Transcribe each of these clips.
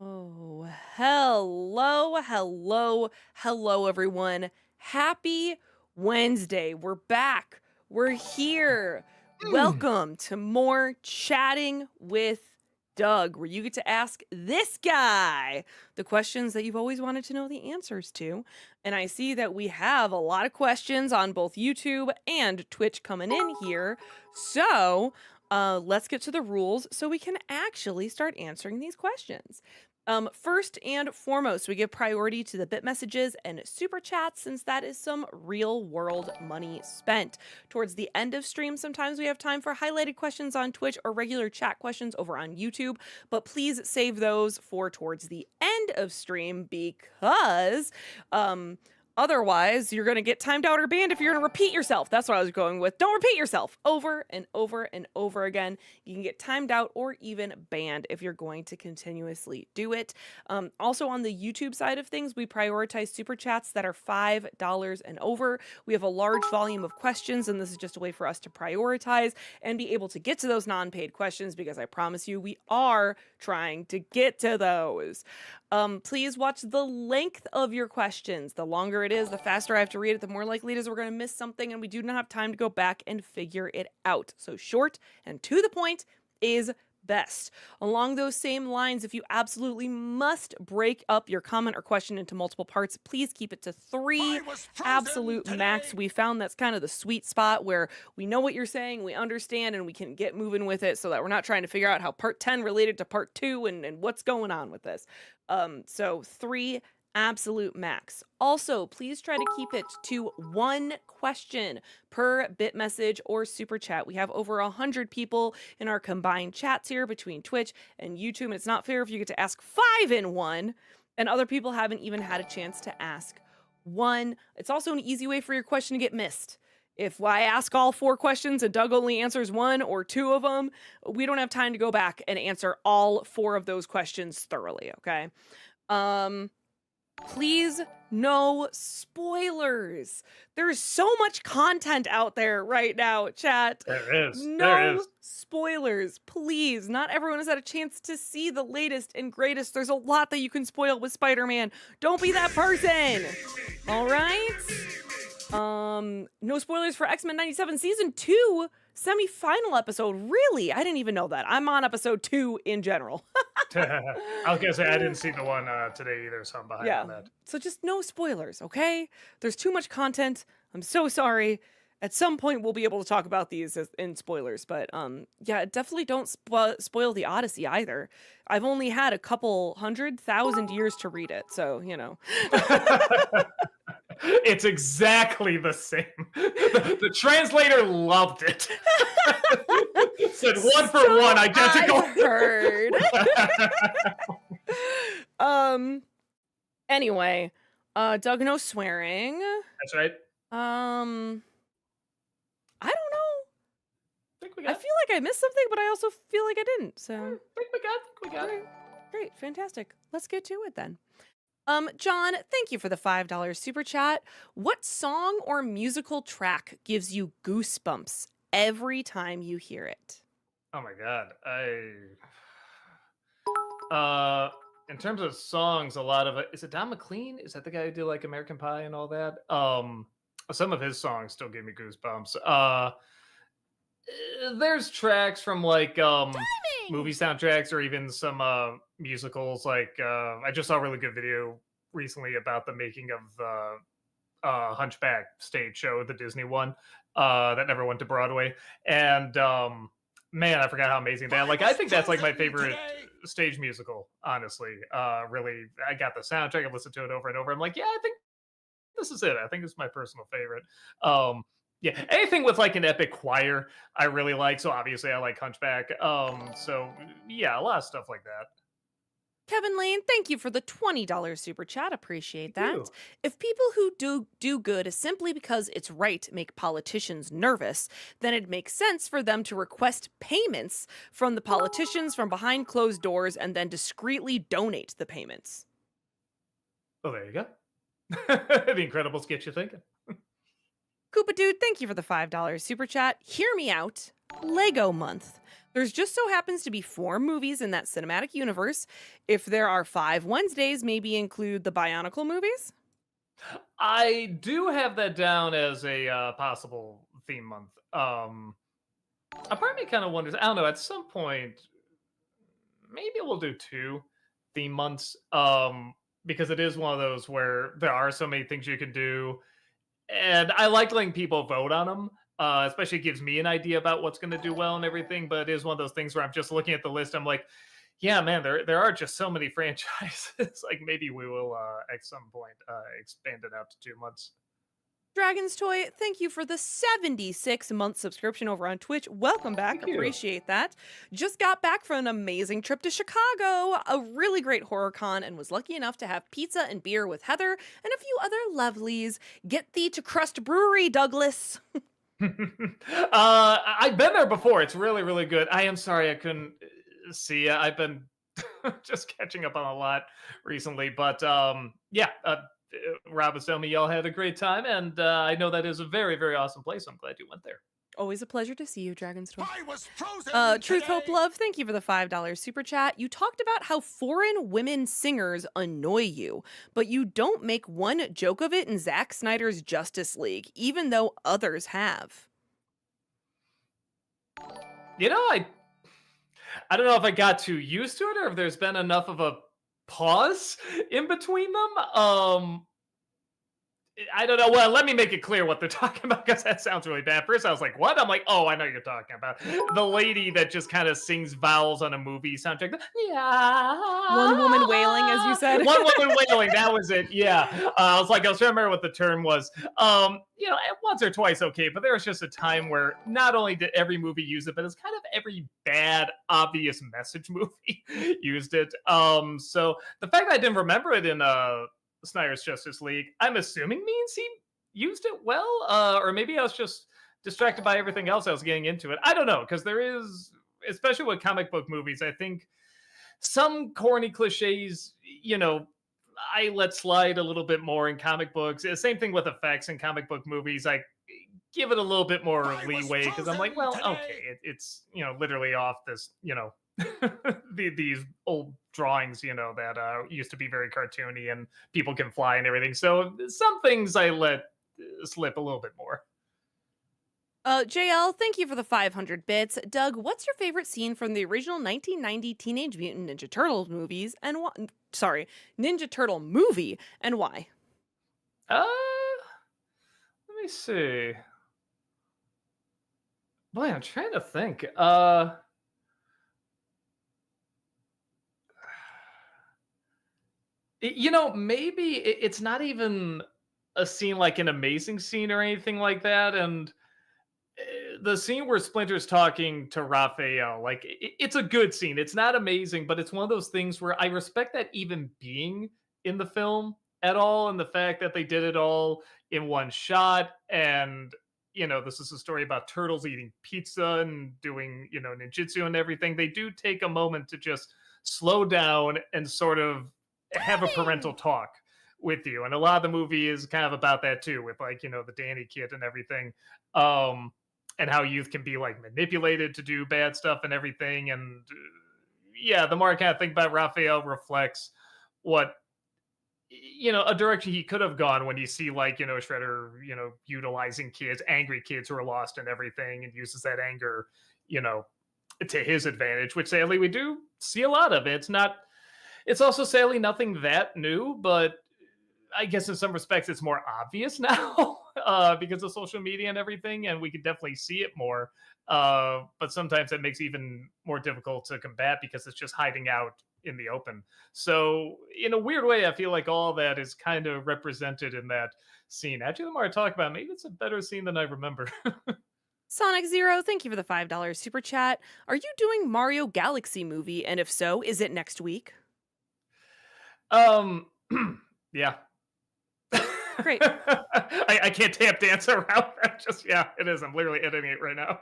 Oh, hello, everyone. Happy Wednesday. We're back. We're here. Mm. Welcome to more Chatting with Doug, where you get to ask this guy the questions that you've always wanted to know the answers to. And I see that we have a lot of questions on both YouTube and Twitch coming in here. So let's get to the rules so we can actually start answering these questions. First and foremost, we give priority to the bit messages and super chats since that is some real world money spent. Towards the end of stream, sometimes we have time for highlighted questions on Twitch or regular chat questions over on YouTube, but please save those for towards the end of stream because otherwise, you're going to get timed out or banned if you're going to repeat yourself. That's what I was going with. Don't repeat yourself over and over and over again. You can get timed out or even banned if you're going to continuously do it. Also, on the YouTube side of things, we prioritize super chats that are $5 and over. We have a large volume of questions, and this is just a way for us to prioritize and be able to get to those non-paid questions because I promise you, we are trying to get to those. Please watch the length of your questions. The longer it is, the faster I have to read it, the more likely it is we're going to miss something, and we do not have time to go back and figure it out. So short and to the point is best. Along those same lines, if you absolutely must break up your comment or question into multiple parts, please keep it to 3 absolute max. We found that's kind of the sweet spot where we know what you're saying, we understand, and we can get moving with it so that we're not trying to figure out how part 10 related to part 2 and what's going on with this. So 3 absolute max. Also, please try to keep it to 1 question per bit message or super chat. We have over 100 people in our combined chats here between Twitch and YouTube, and it's not fair if you get to ask 5 in one and other people haven't even had a chance to ask 1. It's also an easy way for your question to get missed. If I ask all 4 questions and Doug only answers 1 or 2 of them, we don't have time to go back and answer all 4 of those questions thoroughly, okay? Please, no spoilers. There's so much content out there right now, chat. There is. No spoilers, please. Not everyone has had a chance to see the latest and greatest. There's a lot that you can spoil with Spider-Man. Don't be that person. All right? No spoilers for X-Men 97 season 2 semi-final episode. Really? I didn't even know that. I'm on episode 2 in general. I was gonna say I didn't see the one today either, so I'm behind on that. So just no spoilers, okay? There's too much content. I'm so sorry. At some point we'll be able to talk about these in spoilers, but yeah, definitely don't spoil the Odyssey either. I've only had a couple 100,000 years to read it, so, you know. It's exactly the same. The translator loved it. Said one for one, identical. I heard. Anyway, Doug, no swearing. That's right. I don't know. We I feel like I missed something, but I also feel like I didn't. So think we got it. Great, fantastic. Let's get to it then. John, thank you for the $5 super chat. What song or musical track gives you goosebumps every time you hear it? Oh my god. In terms of songs, a lot of it is it Don McLean? Is that the guy who did like American Pie and all that? Some of his songs still give me goosebumps. There's tracks from like movie soundtracks or even some musicals. Like I just saw a really good video recently about the making of the Hunchback stage show, the Disney one that never went to Broadway. And man, I forgot how amazing that. Like, I think that's like my favorite stage musical. Honestly, really, I got the soundtrack. I listened to it over and over. I'm like, yeah, I think this is it. I think it's my personal favorite. Yeah, anything with like an epic choir, I really like. So obviously, I like Hunchback. So yeah, a lot of stuff like that. Kevin Lane, thank you for the $20 super chat. Appreciate Thank that. you. If people who do good simply because it's right make politicians nervous, then it makes sense for them to request payments from the politicians from behind closed doors and then discreetly donate the payments. Oh, there you go. The Incredibles get you thinking. Koopa Dude, thank you for the $5 super chat. Hear me out. Lego Month. There's just so happens to be 4 movies in that cinematic universe. If there are 5 Wednesdays, maybe include the Bionicle movies? I do have that down as a possible theme month. A part of me kind of wonders. I don't know. At some point, maybe we'll do 2 theme months. Because it is one of those where there are so many things you can do, and I like letting people vote on them. Especially gives me an idea about what's going to do well and everything. But it is one of those things where I'm just looking at the list. I'm like, yeah, man, there are just so many franchises. Like maybe we will at some point expand it out to 2 months. Dragon's Toy, thank you for the 76-month subscription over on Twitch. Welcome back. Thank you. Appreciate that. Just got back from an amazing trip to Chicago, a really great horror con, and was lucky enough to have pizza and beer with Heather and a few other lovelies. Get thee to Crust Brewery, Douglas. I've been there before. It's really, really good. I am sorry I couldn't see ya. I've been just catching up on a lot recently, but yeah. Rob was telling me y'all had a great time, and I know that is a very, very awesome place. I'm glad you went there. Always a pleasure to see you, Dragon's Toy. I was frozen Truth, Hope, today. Love, thank you for the $5 super chat. You talked about how foreign women singers annoy you, but you don't make one joke of it in Zack Snyder's Justice League, even though others have. You know, I don't know if I got too used to it or if there's been enough of a pause in between them. I don't know. Well, let me make it clear what they're talking about because that sounds really bad. First, I was like, "What?" I'm like, "Oh, I know what you're talking about the lady that just kind of sings vowels on a movie soundtrack." One Yeah, woman wailing, as you said. one woman wailing. That was it. Yeah, I was like, I was trying to remember what the term was. Once or twice, okay, but there was just a time where not only did every movie use it, but it's kind of every bad, obvious message movie used it. So the fact that I didn't remember it in Snyder's Justice League, I'm assuming means he used it well, or maybe I was just distracted by everything else I was getting into it. I don't know, because there is, especially with comic book movies, I think some corny cliches, I let slide a little bit more in comic books. Same thing with effects in comic book movies. I give it a little bit more I was leeway because I'm like, frozen well, today. okay, it's literally off this, these old drawings, that used to be very cartoony and people can fly and everything. So some things I let slip a little bit more. JL, thank you for the 500 bits. Doug, what's your favorite scene from the original 1990 Teenage Mutant Ninja Turtles movies and sorry, Ninja Turtle movie and why? Uh, Let me see. Boy, I'm trying to think. Maybe it's not even a scene like an amazing scene or anything like that. And the scene where Splinter's talking to Raphael, like it's a good scene. It's not amazing, but it's one of those things where I respect that even being in the film at all, and the fact that they did it all in one shot. And this is a story about turtles eating pizza and doing ninjutsu and everything. They do take a moment to just slow down and sort of have a parental talk with you. And a lot of the movie is kind of about that too, with like the Danny kid and everything. And how youth can be like manipulated to do bad stuff and everything. And yeah, the more I kind of think about Raphael reflects what a direction he could have gone when you see like Shredder utilizing kids, angry kids who are lost and everything, and uses that anger you know to his advantage, which sadly we do see a lot of. It's also sadly nothing that new, but I guess in some respects it's more obvious now because of social media and everything, and we can definitely see it more. But sometimes it makes it even more difficult to combat because it's just hiding out in the open. So in a weird way, I feel like all that is kind of represented in that scene. Actually, the more I talk about it, maybe it's a better scene than I remember. Sonic Zero, thank you for the $5 super chat. Are you doing Mario Galaxy movie? And if so, is it next week? Yeah. Great. I can't tap dance around that. Just yeah, it is. I'm literally editing it right now.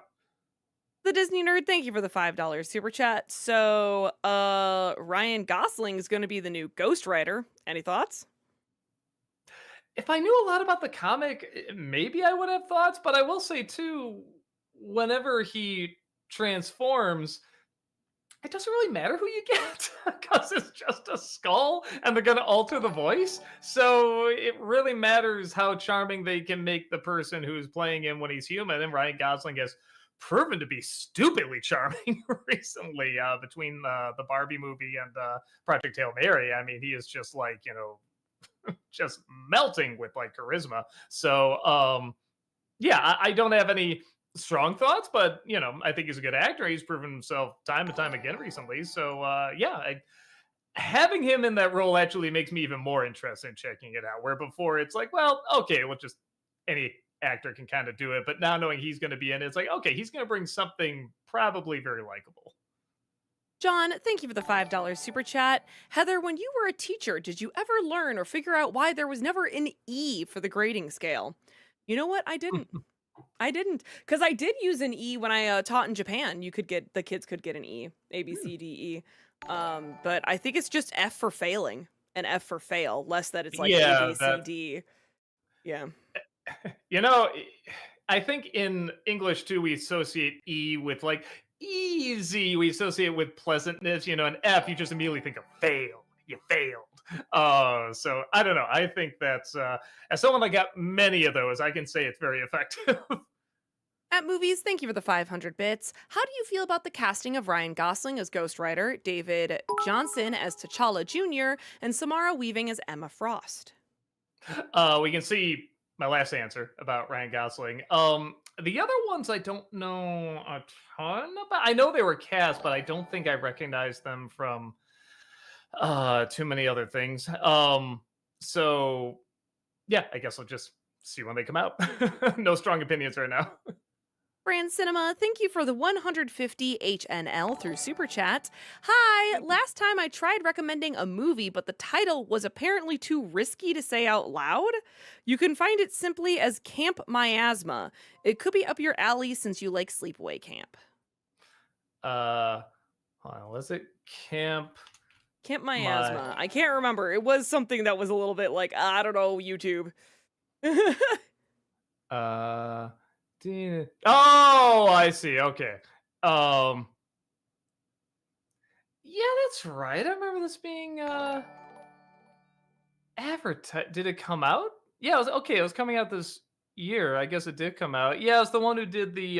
The Disney Nerd, thank you for the $5 super chat. So, Ryan Gosling is going to be the new Ghost Rider. Any thoughts? If I knew a lot about the comic, maybe I would have thoughts, but I will say too, whenever he transforms, it doesn't really matter who you get because it's just a skull and they're going to alter the voice. So it really matters how charming they can make the person who's playing him when he's human. And Ryan Gosling has proven to be stupidly charming recently between the Barbie movie and Project Hail Mary. I mean, he is just like, just melting with like charisma. So, yeah, I don't have any strong thoughts, but I think he's a good actor. He's proven himself time and time again recently. So yeah, having him in that role actually makes me even more interested in checking it out. Where before it's like, well, okay, well, just any actor can kind of do it, but now knowing he's going to be in it, it's like, okay, he's going to bring something probably very likable. John, thank you for the $5 super chat. Heather, when you were a teacher, did you ever learn or figure out why there was never an E for the grading scale? You know what? I didn't. I didn't, because I did use an E when I taught in Japan. The kids could get an E, A, B, C, D, E. But I think it's just F for failing and F for fail, less that it's like A, Yeah, B, C, that D. Yeah. you know, I think in English too, we associate E with like easy. We associate with pleasantness. An F, you just immediately think of fail. You failed. So I don't know. I think that's as someone that got many of those, I can say it's very effective. At movies, thank you for the 500 bits. How do you feel about the casting of Ryan Gosling as Ghost Rider, David Johnson as T'Challa Jr., and Samara Weaving as Emma Frost? We can see my last answer about Ryan Gosling. The other ones I don't know a ton about. I know they were cast, but I don't think I recognize them from too many other things. So yeah, I guess I'll just see when they come out. No strong opinions right now. Brand Cinema, thank you for the 150 HNL through Super Chat. Hi, Thank you. last time I tried recommending a movie, but the title was apparently too risky to say out loud. You can find it simply as Camp Miasma. It could be up your alley since you like sleepaway camp. Uh, hold on, was it Camp Camp My? Miasma. I can't remember. It was something that was a little bit like, I don't know, YouTube. Uh, oh, I see. Okay. Um, yeah, that's right. I remember this being advertised. Did it come out? Yeah, it was okay. It was coming out this year. I guess it did come out. Yeah, it's the one who did the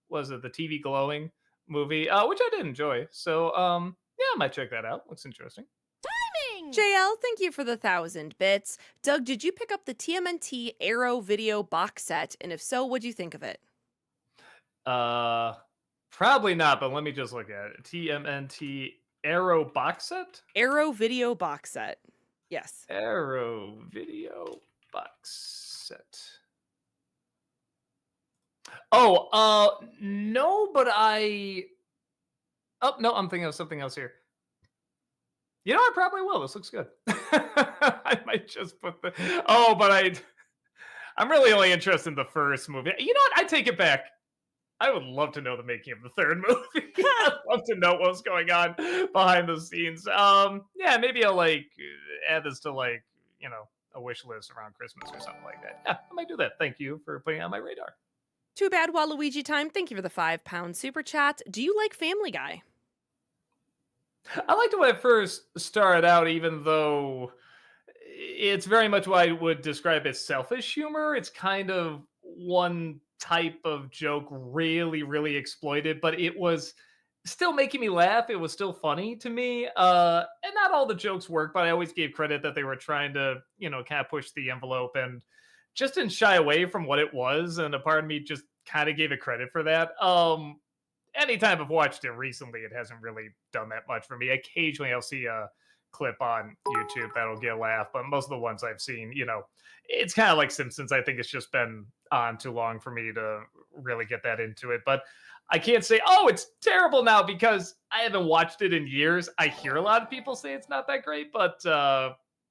was it the TV glowing movie, which I did enjoy. So yeah, I might check that out. Looks interesting. JL, thank you for the 1,000 bits. Doug, did you pick up the TMNT Arrow video box set? And if so, what'd you think of it? Uh, probably not. But let me just look at it. TMNT Arrow box set. Arrow video box set. Yes. Arrow video box set. Oh, no, but I. Oh no, I'm thinking of something else here. I probably will. This looks good. I might just put the. Oh, but I'm really only interested in the first movie. You know what? I take it back. I would love to know the making of the third movie. I'd love to know what's going on behind the scenes. Yeah, maybe I'll like add this to like a wish list around Christmas or something like that. Yeah, I might do that. Thank you for putting it on my radar. Too bad Waluigi time. Thank you for the £5 super chat. Do you like Family Guy? I liked it when I first started out, even though it's very much what I would describe as selfish humor. It's kind of one type of joke really, really exploited, but it was still making me laugh. It was still funny to me. And not all the jokes work, but I always gave credit that they were trying to, kind of push the envelope and just didn't shy away from what it was. And a part of me just kind of gave it credit for that. Anytime I've watched it recently, it hasn't really done that much for me. Occasionally I'll see a clip on YouTube that'll get a laugh, but most of the ones I've seen, it's kind of like Simpsons. I think it's just been on too long for me to really get that into it. But I can't say, oh, it's terrible now because I haven't watched it in years. I hear a lot of people say it's not that great, but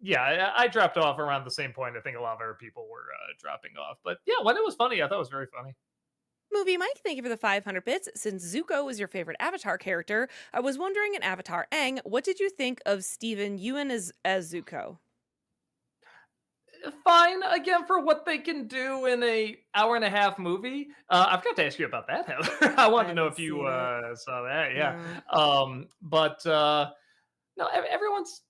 yeah, I dropped off around the same point. I think a lot of other people were dropping off. But yeah, when it was funny, I thought it was very funny. Movie Mike, thank you for the 500 bits. Since Zuko is your favorite Avatar character, I was wondering in Avatar Aang, what did you think of Steven Yeun as Zuko? fine again for what they can do in a hour and a half movie. I forgot to ask you about that, Heather. I I wanted to know haven't if you seen it. saw that. Yeah. No. But no, everyone's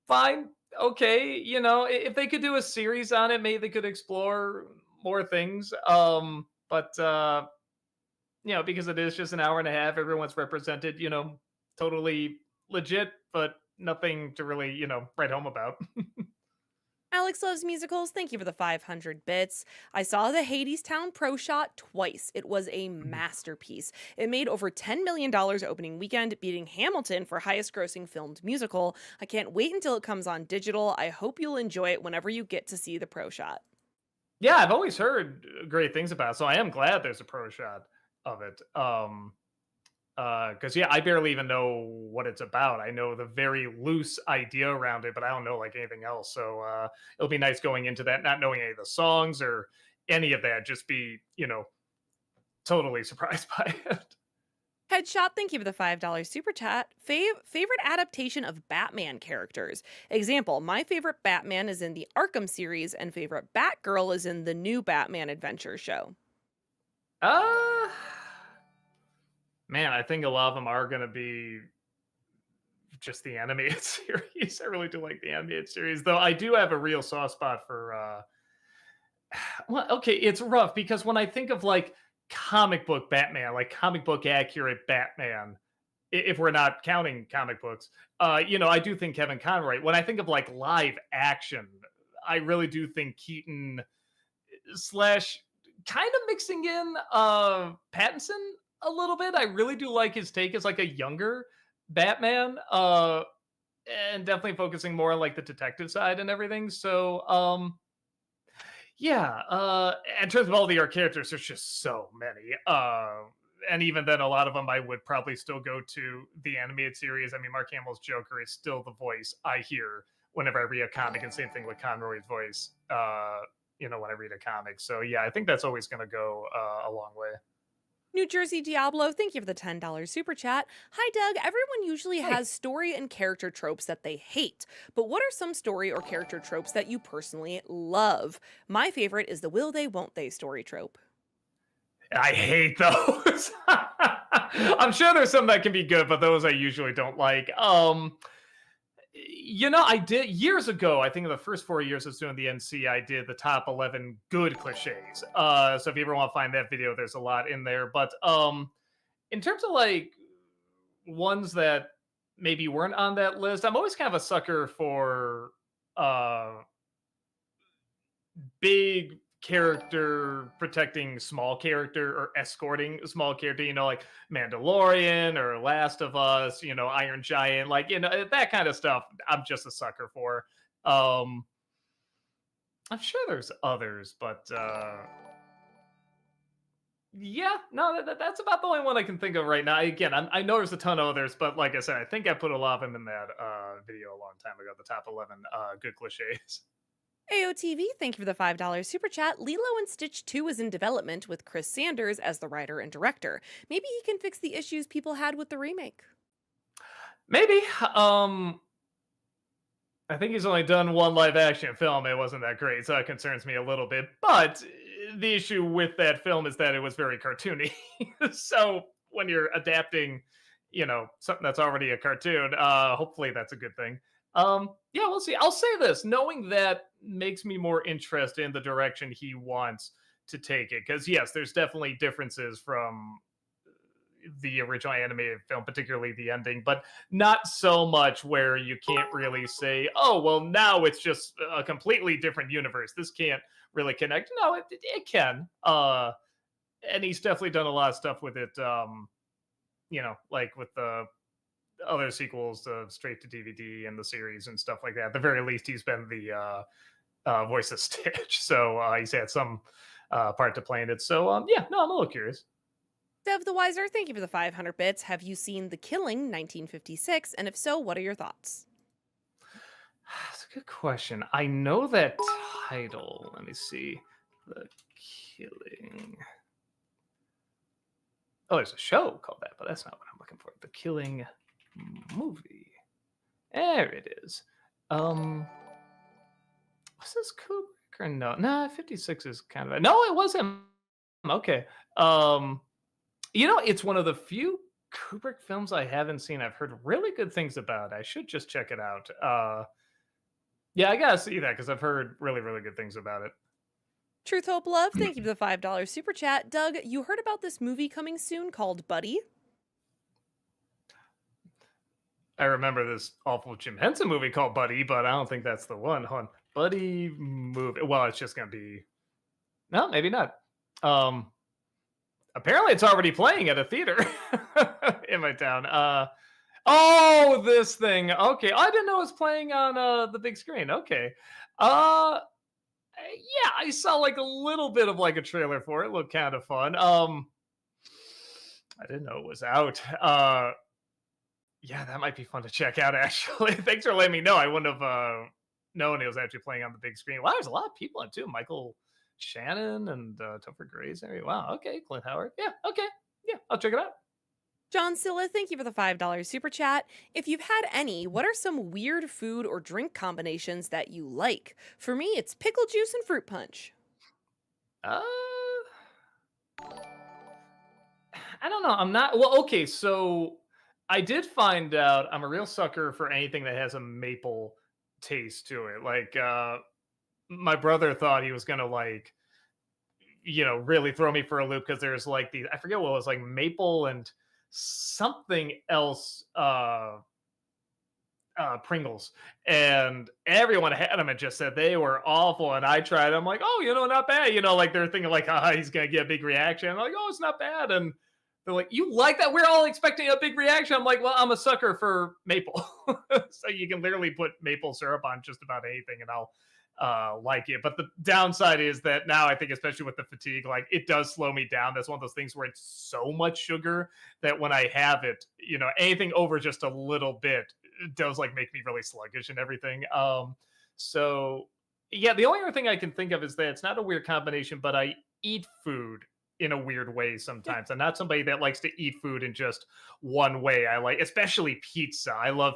fine. Okay, if they could do a series on it, maybe they could explore more things. But because it is just an hour and a half, everyone's represented, totally legit, but nothing to really, write home about. Alex loves musicals. Thank you for the 500 bits. I saw the Hadestown Pro Shot twice. It was a masterpiece. It made over $10 million opening weekend, beating Hamilton for highest grossing filmed musical. I can't wait until it comes on digital. I hope you'll enjoy it whenever you get to see the Pro Shot. Yeah, I've always heard great things about it, so I am glad there's a pro shot of it. Because yeah, I barely even know what it's about. I know the very loose idea around it, but I don't know like anything else. So it'll be nice going into that, not knowing any of the songs or any of that, just be, totally surprised by it. Headshot, thank you for the $5 super chat. Favorite adaptation of Batman characters. Example, my favorite Batman is in the Arkham series, and favorite Batgirl is in the new Batman adventure show. Uh Man, I think a lot of them are gonna be just the animated series. I really do like the animated series, though I do have a real soft spot for well, okay, it's rough because when I think of like comic book Batman, like comic book accurate Batman, if we're not counting comic books, I do think Kevin Conroy. When I think of like live action, I really do think Keaton slash kind of mixing in Pattinson a little bit. I really do like his take as like a younger Batman. And definitely focusing more on like the detective side and everything. So yeah, in terms of all the art characters, there's just so many. And even then, a lot of them I would probably still go to the animated series. I mean, Mark Hamill's Joker is still the voice I hear whenever I read a comic, and same thing with Conroy's voice. When I read a comic. So yeah, I think that's always going to go a long way. New Jersey Diablo, thank you for the $10 super chat. Hi, Doug. Everyone usually Hey, has story and character tropes that they hate, but what are some story or character tropes that you personally love? My favorite is the will they, won't they story trope. I hate those. I'm sure there's some that can be good, but those I usually don't like. I did years ago. I think in the first 4 years I was doing the NC, I did the top 11 good cliches. So if you ever want to find that video, there's a lot in there. But in terms of like ones that maybe weren't on that list, I'm always kind of a sucker for uh big character protecting small character or escorting a small character, like Mandalorian or Last of Us, Iron Giant, like, that kind of stuff. I'm just a sucker for. Um, I'm sure there's others, but yeah, no, that's about the only one I can think of right now. Again, I know there's a ton of others, but like I said, I think I put a lot of them in that video a long time ago, the top 11 good cliches. AOTV, thank you for the $5 super chat. Lilo and Stitch 2 is in development with Chris Sanders as the writer and director. Maybe he can fix the issues people had with the remake. Maybe. I think he's only done one live action film. It wasn't that great, so that concerns me a little bit. But the issue with that film is that it was very cartoony. So when you're adapting, something that's already a cartoon, hopefully that's a good thing. Yeah, we'll see. I'll say this: knowing that makes me more interested in the direction he wants to take it. Because yes, there's definitely differences from the original animated film, particularly the ending, but not so much where you can't really say, oh, well, now it's just a completely different universe. This can't really connect. No, it can. And he's definitely done a lot of stuff with it, like with the other sequels to straight to DVD and the series and stuff like that. At the very least, he's been the voice of Stitch. So he's had some part to play in it. So yeah, no, I'm a little curious. Dev the Wiser, thank you for the 500 bits. Have you seen The Killing 1956? And if so, what are your thoughts? That's a good question. I know that title. Let me see. The Killing. Oh, there's a show called that, but that's not what I'm looking for. The Killing movie. There it is. Was this Kubrick or no? Nah, 56 is kind of no, it was him. Okay. Um, it's one of the few Kubrick films I haven't seen. I've heard really good things about. I should just check it out. Yeah, I gotta see that because I've heard really, really good things about it. Truth, Hope, Love, thank you for the $5 super chat. Doug, you heard about this movie coming soon called Buddy? I remember this awful Jim Henson movie called Buddy, but I don't think that's the one. Hold on. Buddy movie. Well, it's just gonna be no, maybe not. Um, Apparently it's already playing at a theater in my town. Oh, this thing. Okay. I didn't know it was playing on the big screen. Okay. Uh yeah, I saw like a little bit of like a trailer for it. It looked kind of fun. I didn't know it was out. Yeah, that might be fun to check out actually. Thanks for letting me know. I wouldn't have known it was actually playing on the big screen. Wow, there's a lot of people in it too. Michael Shannon and Topher Grace area. Wow, okay. Clint Howard. Yeah, okay. Yeah, I'll check it out. John Silla, thank you for the $5 super chat. If you've had any, what are some weird food or drink combinations that you like? For me, it's pickle juice and fruit punch. Uh I don't know. I'm not well, okay, so I did find out I'm a real sucker for anything that has a maple taste to it. Like my brother thought he was gonna like, really throw me for a loop because there's like the I forget what it was like maple and something else Pringles, and everyone had them and just said they were awful. And I tried. I'm like, oh, not bad. Like they're thinking like, he's gonna get a big reaction. I'm like, oh, it's not bad. And they're like, you like that? We're all expecting a big reaction. I'm like, well, I'm a sucker for maple, so you can literally put maple syrup on just about anything, and I'll like it. But the downside is that now I think, especially with the fatigue, like it does slow me down. That's one of those things where it's so much sugar that when I have it, anything over just a little bit does like make me really sluggish and everything. So yeah, the only other thing I can think of is that it's not a weird combination, but I eat food in a weird way sometimes. I'm not somebody that likes to eat food in just one way. I like, especially pizza. I love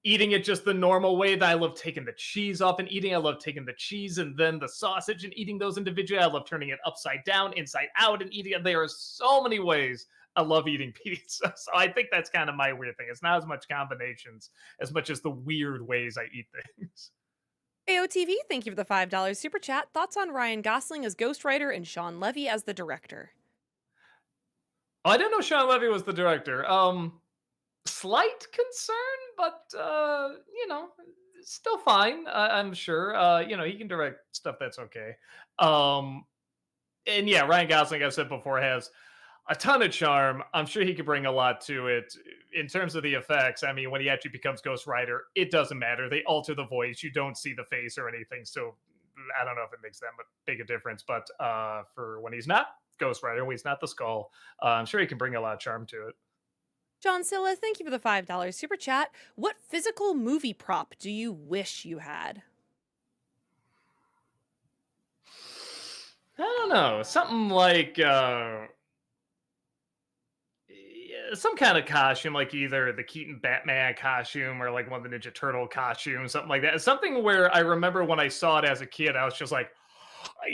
eating it just the normal way. That I love taking the cheese off and eating. I love taking the cheese and then the sausage and eating those individually. I love turning it upside down, inside out, and eating it. There are so many ways I love eating pizza. So I think that's kind of my weird thing. It's not as much combinations as much as the weird ways I eat things. AOTV, thank you for the $5 super chat. Thoughts on Ryan Gosling as ghostwriter and Sean Levy as the director? Oh, I didn't know Sean Levy was the director. Slight concern, but still fine. I'm sure. He can direct stuff that's okay. Um, and yeah, Ryan Gosling, I've said before, has a ton of charm. I'm sure he could bring a lot to it. In terms of the effects, I mean, when he actually becomes Ghost Rider, it doesn't matter. They alter the voice. You don't see the face or anything. So I don't know if it makes that big a difference. But for when he's not Ghost Rider, when he's not the Skull, I'm sure he can bring a lot of charm to it. John Silla, thank you for the $5 super chat. What physical movie prop do you wish you had? I don't know. Something like some kind of costume, like either the Keaton Batman costume or like one of the Ninja Turtle costumes, something like that. Something where I remember when I saw it as a kid, I was just like,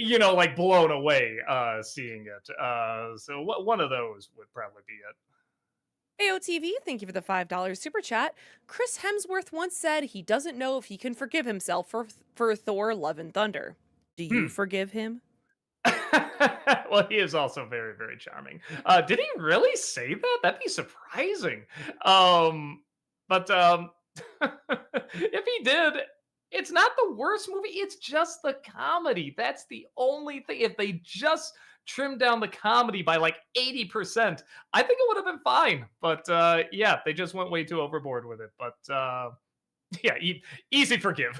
like blown away seeing it. So one of those would probably be it. AOTV, thank you for the $5 super chat. Chris Hemsworth once said he doesn't know if he can forgive himself for Thor Love and Thunder. Do you Hmm. forgive him? Well, he is also very, very charming. Did he really say that? That'd be surprising. But if he did, it's not the worst movie. It's just the comedy. That's the only thing. If they just trimmed down the comedy by like 80%, I think it would have been fine. But yeah, they just went way too overboard with it. But yeah, easy forgive.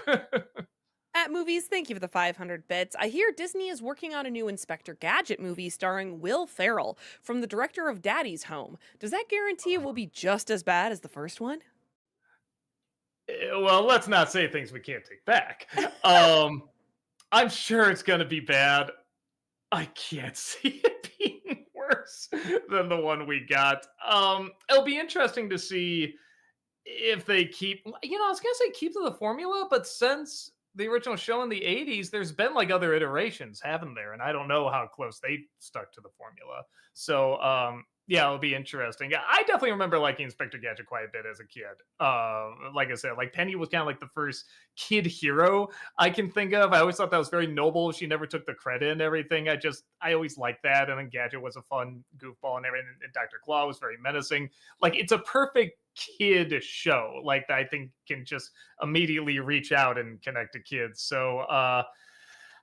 At Movies, thank you for the 500 bits. I hear Disney is working on a new Inspector Gadget movie starring Will Ferrell from the director of Daddy's Home. Does that guarantee it will be just as bad as the first one? Well, let's not say things we can't take back. I'm sure it's going to be bad. I can't see it being worse than the one we got. It'll be interesting to see if they keep, I was going to say keep to the formula, but since the original show in the 80s, there's been like other iterations, haven't there? And I don't know how close they stuck to the formula. So yeah, it'll be interesting. Yeah, I definitely remember liking Inspector Gadget quite a bit as a kid. Like I said, like Penny was kind of like the first kid hero I can think of. I always thought that was very noble. She never took the credit and everything. I always liked that. And then Gadget was a fun goofball and everything. And Dr. Claw was very menacing. Like it's a perfect kid show. Like that I think can just immediately reach out and connect to kids. So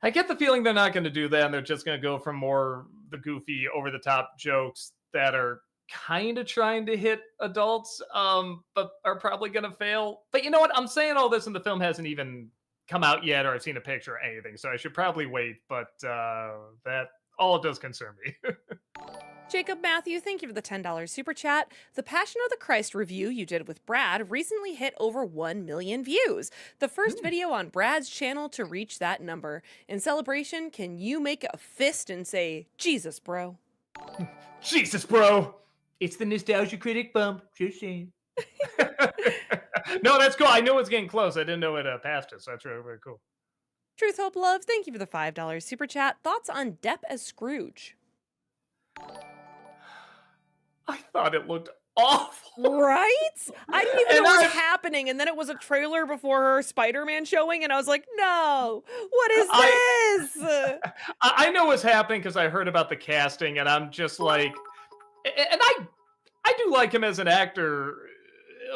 I get the feeling they're not going to do that, and they're just going to go from more the goofy, over the top jokes that are kind of trying to hit adults, but are probably going to fail. But you know what? I'm saying all this, and the film hasn't even come out yet, or I've seen a picture or anything, so I should probably wait. But that all does concern me. Jacob Matthew, thank you for the $10 super chat. The Passion of the Christ review you did with Brad recently hit over 1 million views. The first video on Brad's channel to reach that number. In celebration, can you make a fist and say, Jesus, bro? Jesus, bro. It's the Nostalgia Critic bump. Just saying. No, that's cool. I knew it was getting close. I didn't know it passed it, so that's really, really cool. Truth, Hope, Love, thank you for the $5 super chat. Thoughts on Depp as Scrooge? I thought it looked awful. Right? I didn't even And know what was happening, and then it was a trailer before her Spider-Man showing, and I was like, no, what is this? I know what's happening because I heard about the casting, and I'm just like, and I do like him as an actor,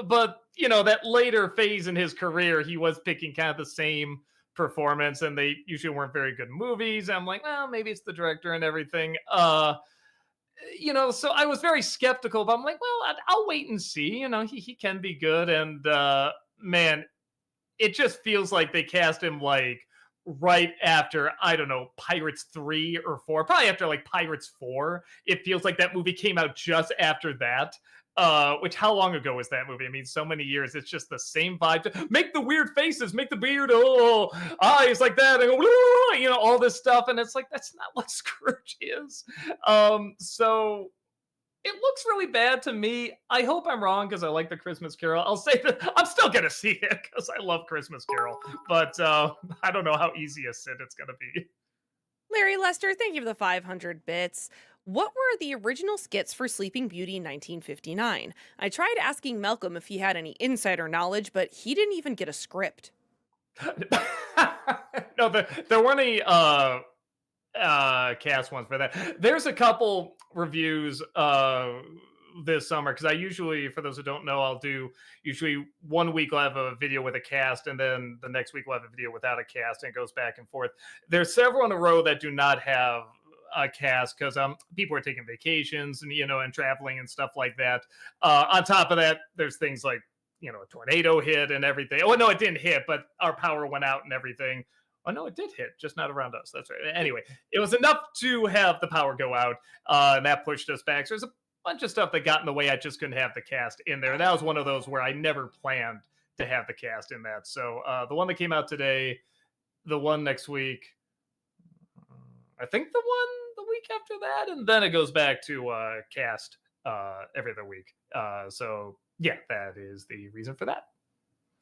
but you know that later phase in his career, he was picking kind of the same performance, and they usually weren't very good movies. I'm like, well, maybe it's the director and everything. You know, so I was very skeptical, but I'm like, well, I'll wait and see. You know, he can be good, and man, it just feels like they cast him like right after, I don't know, Pirates 3 or 4, probably after like Pirates 4. It feels like that movie came out just after that. Which how long ago was that movie? I mean, so many years. It's just the same vibe. Make the weird faces, make the beard, eyes like that, and go, you know, all this stuff. And it's like that's not what Scrooge is. So it looks really bad to me. I hope I'm wrong because I like the Christmas Carol. I'll say that I'm still gonna see it because I love Christmas Carol, but I don't know how easy a sit it's gonna be. Larry Lester, thank you for the 500 bits. What were the original skits for Sleeping Beauty in 1959? I tried asking Malcolm if he had any insider knowledge, but he didn't even get a script. No, there weren't any cast ones for that. There's a couple reviews this summer because I usually, for those who don't know, I'll do usually 1 week I'll have a video with a cast, and then the next week we'll have a video without a cast, and it goes back and forth. There's several in a row that do not have a cast because people are taking vacations and and traveling and stuff like that. On top of that, there's things like a tornado hit and everything. Oh no, it didn't hit, but our power went out and everything. Oh no, it did hit, just not around us. That's right. Anyway, it was enough to have the power go out, and that pushed us back. So there's a bunch of stuff that got in the way. I just couldn't have the cast in there. That was one of those where I never planned to have the cast in that. So the one that came out today, the one next week, I think the one the week after that, and then it goes back to cast every other week. So yeah, that is the reason for that.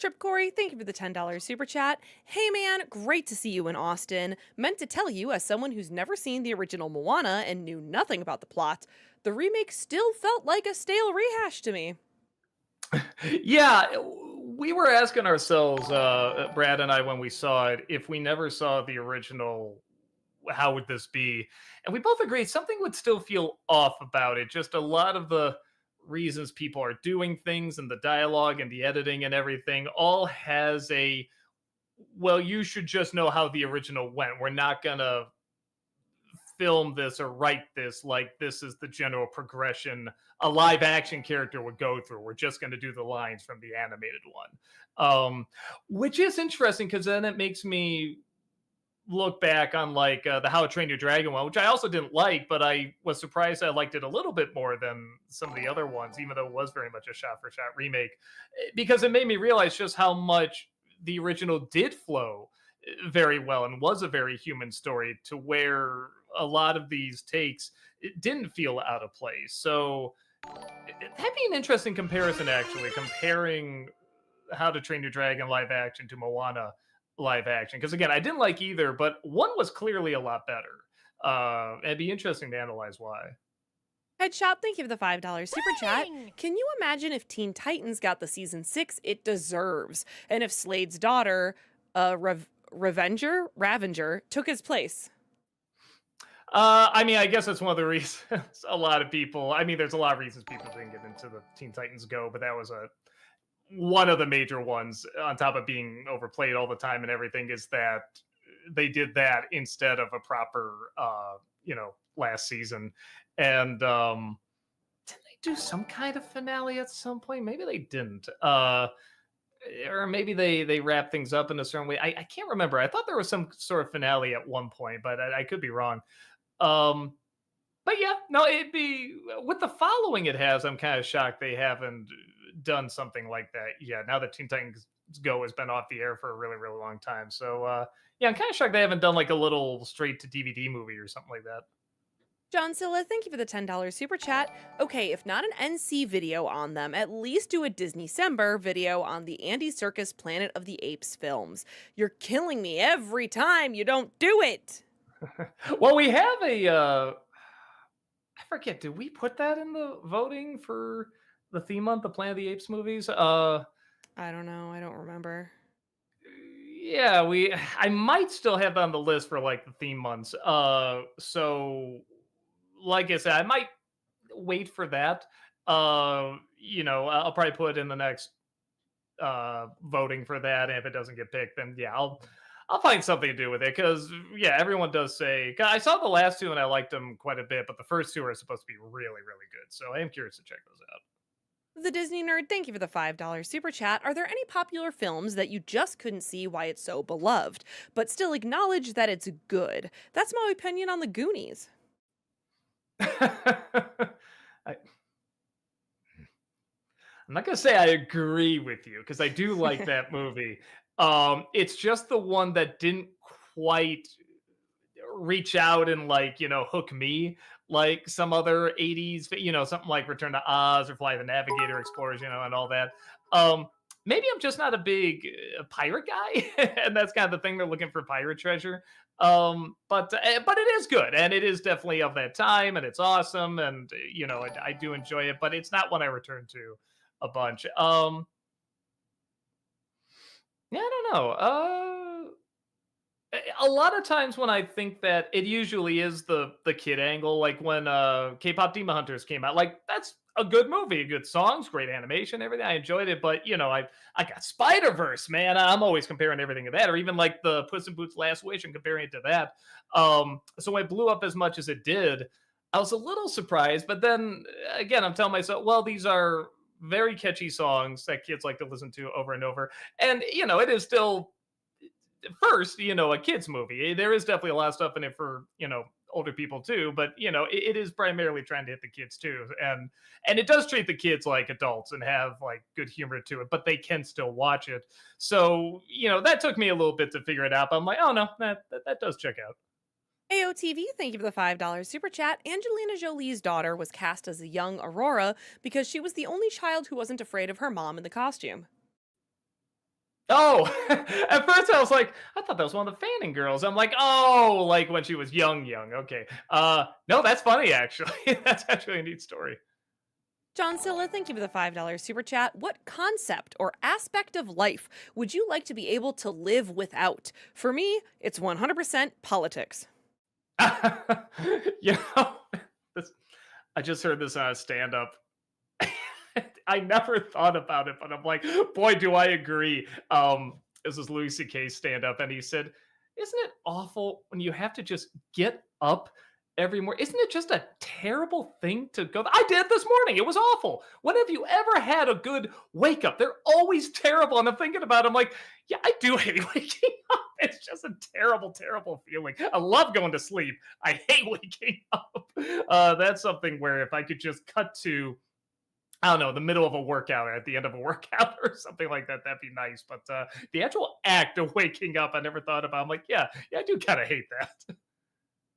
Trip Corey, thank you for the $10 super chat. Hey man, great to see you in Austin. Meant to tell you, as someone who's never seen the original Moana and knew nothing about the plot, the remake still felt like a stale rehash to me. Yeah, we were asking ourselves, Brad and I, when we saw it, if we never saw the original, how would this be? And we both agreed something would still feel off about it. Just a lot of the reasons people are doing things and the dialogue and the editing and everything all has a, well, you should just know how the original went. We're not going to film this or write this like this is the general progression a live action character would go through. We're just going to do the lines from the animated one, which is interesting because then it makes me look back on like the How to Train Your Dragon one, which I also didn't like, but I was surprised I liked it a little bit more than some of the other ones, even though it was very much a shot for shot remake, because it made me realize just how much the original did flow very well and was a very human story, to where a lot of these takes it didn't feel out of place. So that'd be an interesting comparison, actually, comparing How to Train Your Dragon live action to Moana live action. Because again, I didn't like either, but one was clearly a lot better. It'd be interesting to analyze why. Headshot, thank you for the $5 super chat. Pudding! Can you imagine if Teen Titans got the season 6 it deserves? And if Slade's daughter, Ravenger, took his place? I mean, I guess that's one of the reasons a lot of people. I mean, there's a lot of reasons people didn't get into the Teen Titans Go, but that was a one of the major ones. On top of being overplayed all the time and everything, is that they did that instead of a proper, last season. And didn't they do some kind of finale at some point? Maybe they didn't. Or maybe they wrap things up in a certain way. I can't remember. I thought there was some sort of finale at one point, but I could be wrong. Um, but yeah, no, it'd be with the following it has. I'm kind of shocked they haven't done something like that yet. Now that Teen Titans Go has been off the air for a really, really long time. So yeah, I'm kind of shocked they haven't done like a little straight to DVD movie or something like that. John Silla, thank you for the $10 super chat. Okay, if not an NC video on them, at least do a Disney-cember video on the Andy Serkis Planet of the Apes films. You're killing me every time you don't do it. Well, we have I forget, did we put that in the voting for the theme month, the Planet of the Apes movies? I don't know. I don't remember. Yeah, I might still have that on the list for like the theme months. So like I said, I might wait for that. I'll probably put in the next voting for that. And if it doesn't get picked, then yeah, I'll find something to do with it. Because yeah, everyone does say 'cause I saw the last two and I liked them quite a bit, but the first two are supposed to be really, really good. So I am curious to check those out. The Disney Nerd, thank you for the $5 super chat. Are there any popular films that you just couldn't see why it's so beloved, but still acknowledge that it's good? That's my opinion on the Goonies. I, I'm not gonna say I agree with you because I do like that movie. It's just the one that didn't quite reach out and like hook me like some other 80s, something like Return to Oz or Fly the Navigator, Explorers, and all that. um Maybe I'm just not a big pirate guy and that's kind of the thing, they're looking for pirate treasure. But it is good and it is definitely of that time and it's awesome and I do enjoy it, but it's not one I return to a bunch. Yeah, I don't know. A lot of times when I think that it usually is the kid angle, like when K-pop Demon Hunters came out, like that's a good movie, good songs, great animation, everything. I enjoyed it, but I got Spider Verse, man. I'm always comparing everything to that, or even like the Puss in Boots Last Wish and comparing it to that. So when it blew up as much as it did, I was a little surprised, but then again, I'm telling myself, well, these are very catchy songs that kids like to listen to over and over, and it is still first, a kids movie. There is definitely a lot of stuff in it for, older people too, but it is primarily trying to hit the kids too. And it does treat the kids like adults and have like good humor to it, but they can still watch it. So, that took me a little bit to figure it out. But I'm like, oh no, that does check out. AOTV, thank you for the $5 super chat. Angelina Jolie's daughter was cast as a young Aurora because she was the only child who wasn't afraid of her mom in the costume. Oh, at first I was like, I thought that was one of the Fanning girls. I'm like, oh, like when she was young. Okay. No, that's funny actually. That's actually a neat story. John Silla, thank you for the $5 super chat. What concept or aspect of life would you like to be able to live without? For me, it's 100% politics. you know, this, I just heard this on a stand up. I never thought about it, but I'm like, boy, do I agree. This is Louis C.K.'s stand up, and he said, isn't it awful when you have to just get up every morning? Isn't it just a terrible thing to go? I did this morning. It was awful. When have you ever had a good wake up? They're always terrible. And I'm thinking about it, I'm like, yeah, I do hate waking up. It's just a terrible, terrible feeling. I love going to sleep. I hate waking up. That's something where if I could just cut to, I don't know, the middle of a workout or at the end of a workout or something like that, that'd be nice. But the actual act of waking up, I never thought about. I'm like, yeah, I do kind of hate that.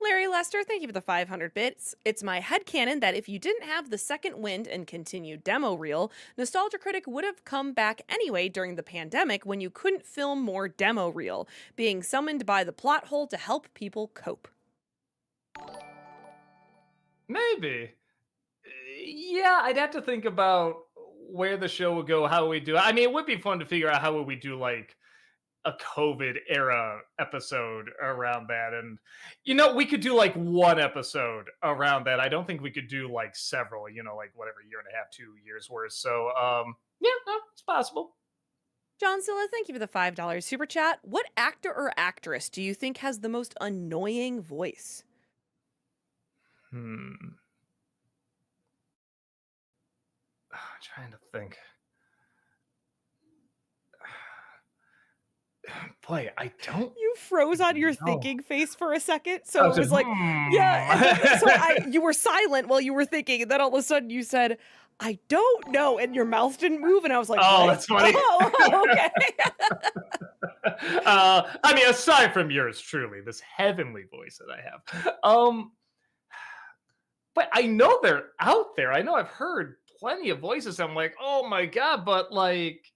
Larry Mary Lester, thank you for the 500 bits. It's my headcanon that if you didn't have the second wind and continued demo reel, Nostalgia Critic would have come back anyway during the pandemic when you couldn't film more demo reel, being summoned by the plot hole to help people cope. Maybe. Yeah, I'd have to think about where the show would go, how we do. I mean, it would be fun to figure out how would we do like a COVID era episode around that. And we could do like one episode around that. I don't think we could do like several, like whatever, year and a half, 2 years worth. So yeah, no, it's possible. John Silla, thank you for the $5 super chat. What actor or actress do you think has the most annoying voice? Hmm. I'm trying to think. Boy, I don't You froze on your know. thinking face for a second, I so it was like, was like, yeah, and then you were silent while you were thinking, and then all of a sudden you said, "I don't know," and your mouth didn't move, and I was like, Oh, "What? that's funny. Okay." I mean, aside from yours, truly, this heavenly voice that I have. But I know they're out there. I know I've heard plenty of voices. I'm like, oh my god, but like,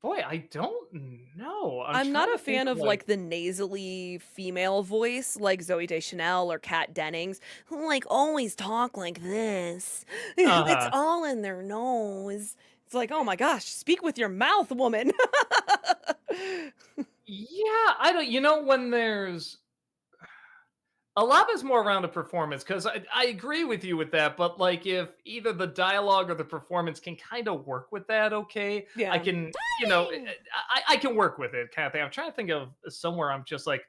boy, I don't know. I'm I'm not trying a to think fan of of, like, like, the nasally female voice like Zoe Deschanel or Kat Dennings, who, like, always talk like this. uh It's huh. all in their nose. It's like, "Oh my gosh, speak with your mouth, woman." Yeah, I don't. When there's a lot is more around a performance because I agree with you with that, but like if either the dialogue or the performance can kind of work with that, okay, I Yeah. can, I can work with it kind of thing. I'm trying to think of somewhere I'm just like,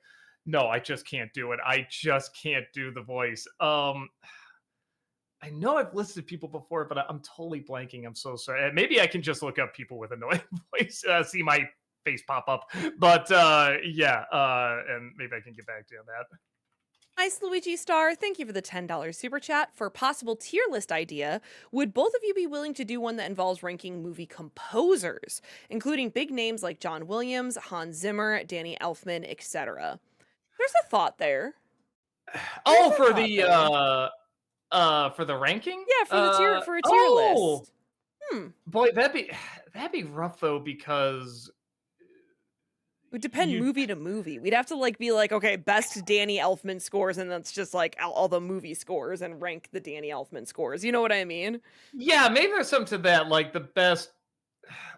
no, I just can't do it. I just can't do the voice. I know I've listed people before, but I'm totally blanking. I'm so sorry. Maybe I can just look up people with annoying voice, see my face pop up. But yeah, and maybe I can get back to you on that. Ice Luigi Star, thank you for the $10 super chat. For possible tier list idea, would both of you be willing to do one that involves ranking movie composers, including big names like John Williams, Hans Zimmer, Danny Elfman, etc.? There's a thought there. There's Oh, a thought there. for the ranking? Yeah, for the tier for a tier Oh, list. Hmm. boy, that'd be rough though because It would depend you movie to movie. We'd have to like be like, okay, best Danny Elfman scores, and that's just like all the movie scores and rank the Danny Elfman scores. You know what I mean? yeah, maybe there's something to that, like the best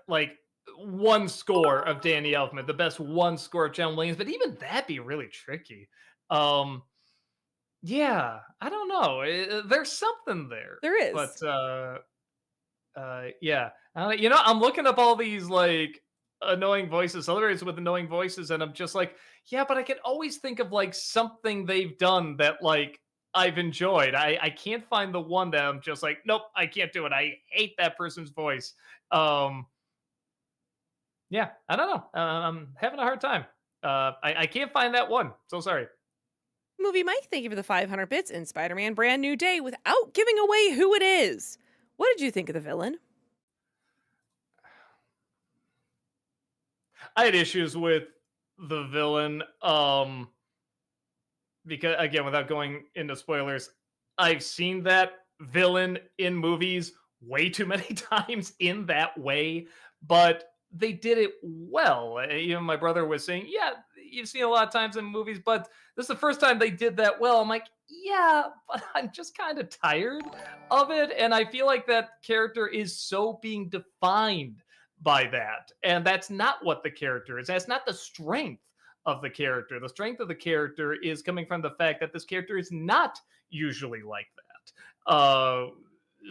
like one score of Danny Elfman, the best one score of John Williams, but even that'd be really tricky. Um, yeah, I don't know. There's something there, There but is. yeah. I'm looking up all these like annoying voices, celebrities with annoying voices, and I'm just like, yeah, but I can always think of like something they've done that like I've enjoyed. I can't find the one that I'm just like, nope, I can't do it. I hate that person's voice. Um, yeah, I don't know. I'm having a hard time. I can't find that one. So sorry. Movie Mike, thank you for the 500 bits in Spider Man Brand New Day without giving away who it is. What did you think of the villain? I had issues with the villain. Because again, without going into spoilers, I've seen that villain in movies way too many times in that way, but they did it well. Even my brother was saying, "Yeah, you've seen a lot of times in movies, but this is the first time they did that well." I'm like, "Yeah, but I'm just kind of tired of it, and I feel like that character is so being defined by that, and that's not what the character is. That's not the strength of the character. The strength of the character is coming from the fact that this character is not usually like that.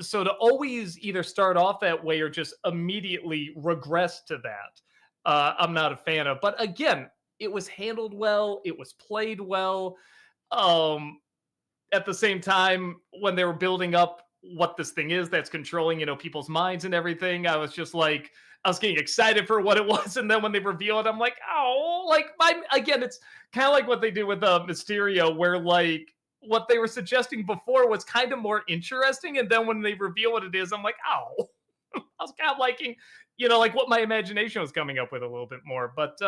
So to always either start off that way or just immediately regress to that, I'm not a fan of. But again, it was handled well. It was played well. Um, at the same time, when they were building up what this thing is that's controlling, people's minds and everything, I was just like, I was getting excited for what it was, and then when they reveal it, I'm like, oh, like again, it's kind of like what they do with Mysterio, where like what they were suggesting before was kind of more interesting, and then when they reveal what it is, I'm like, oh, I was kind of liking, like what my imagination was coming up with a little bit more, but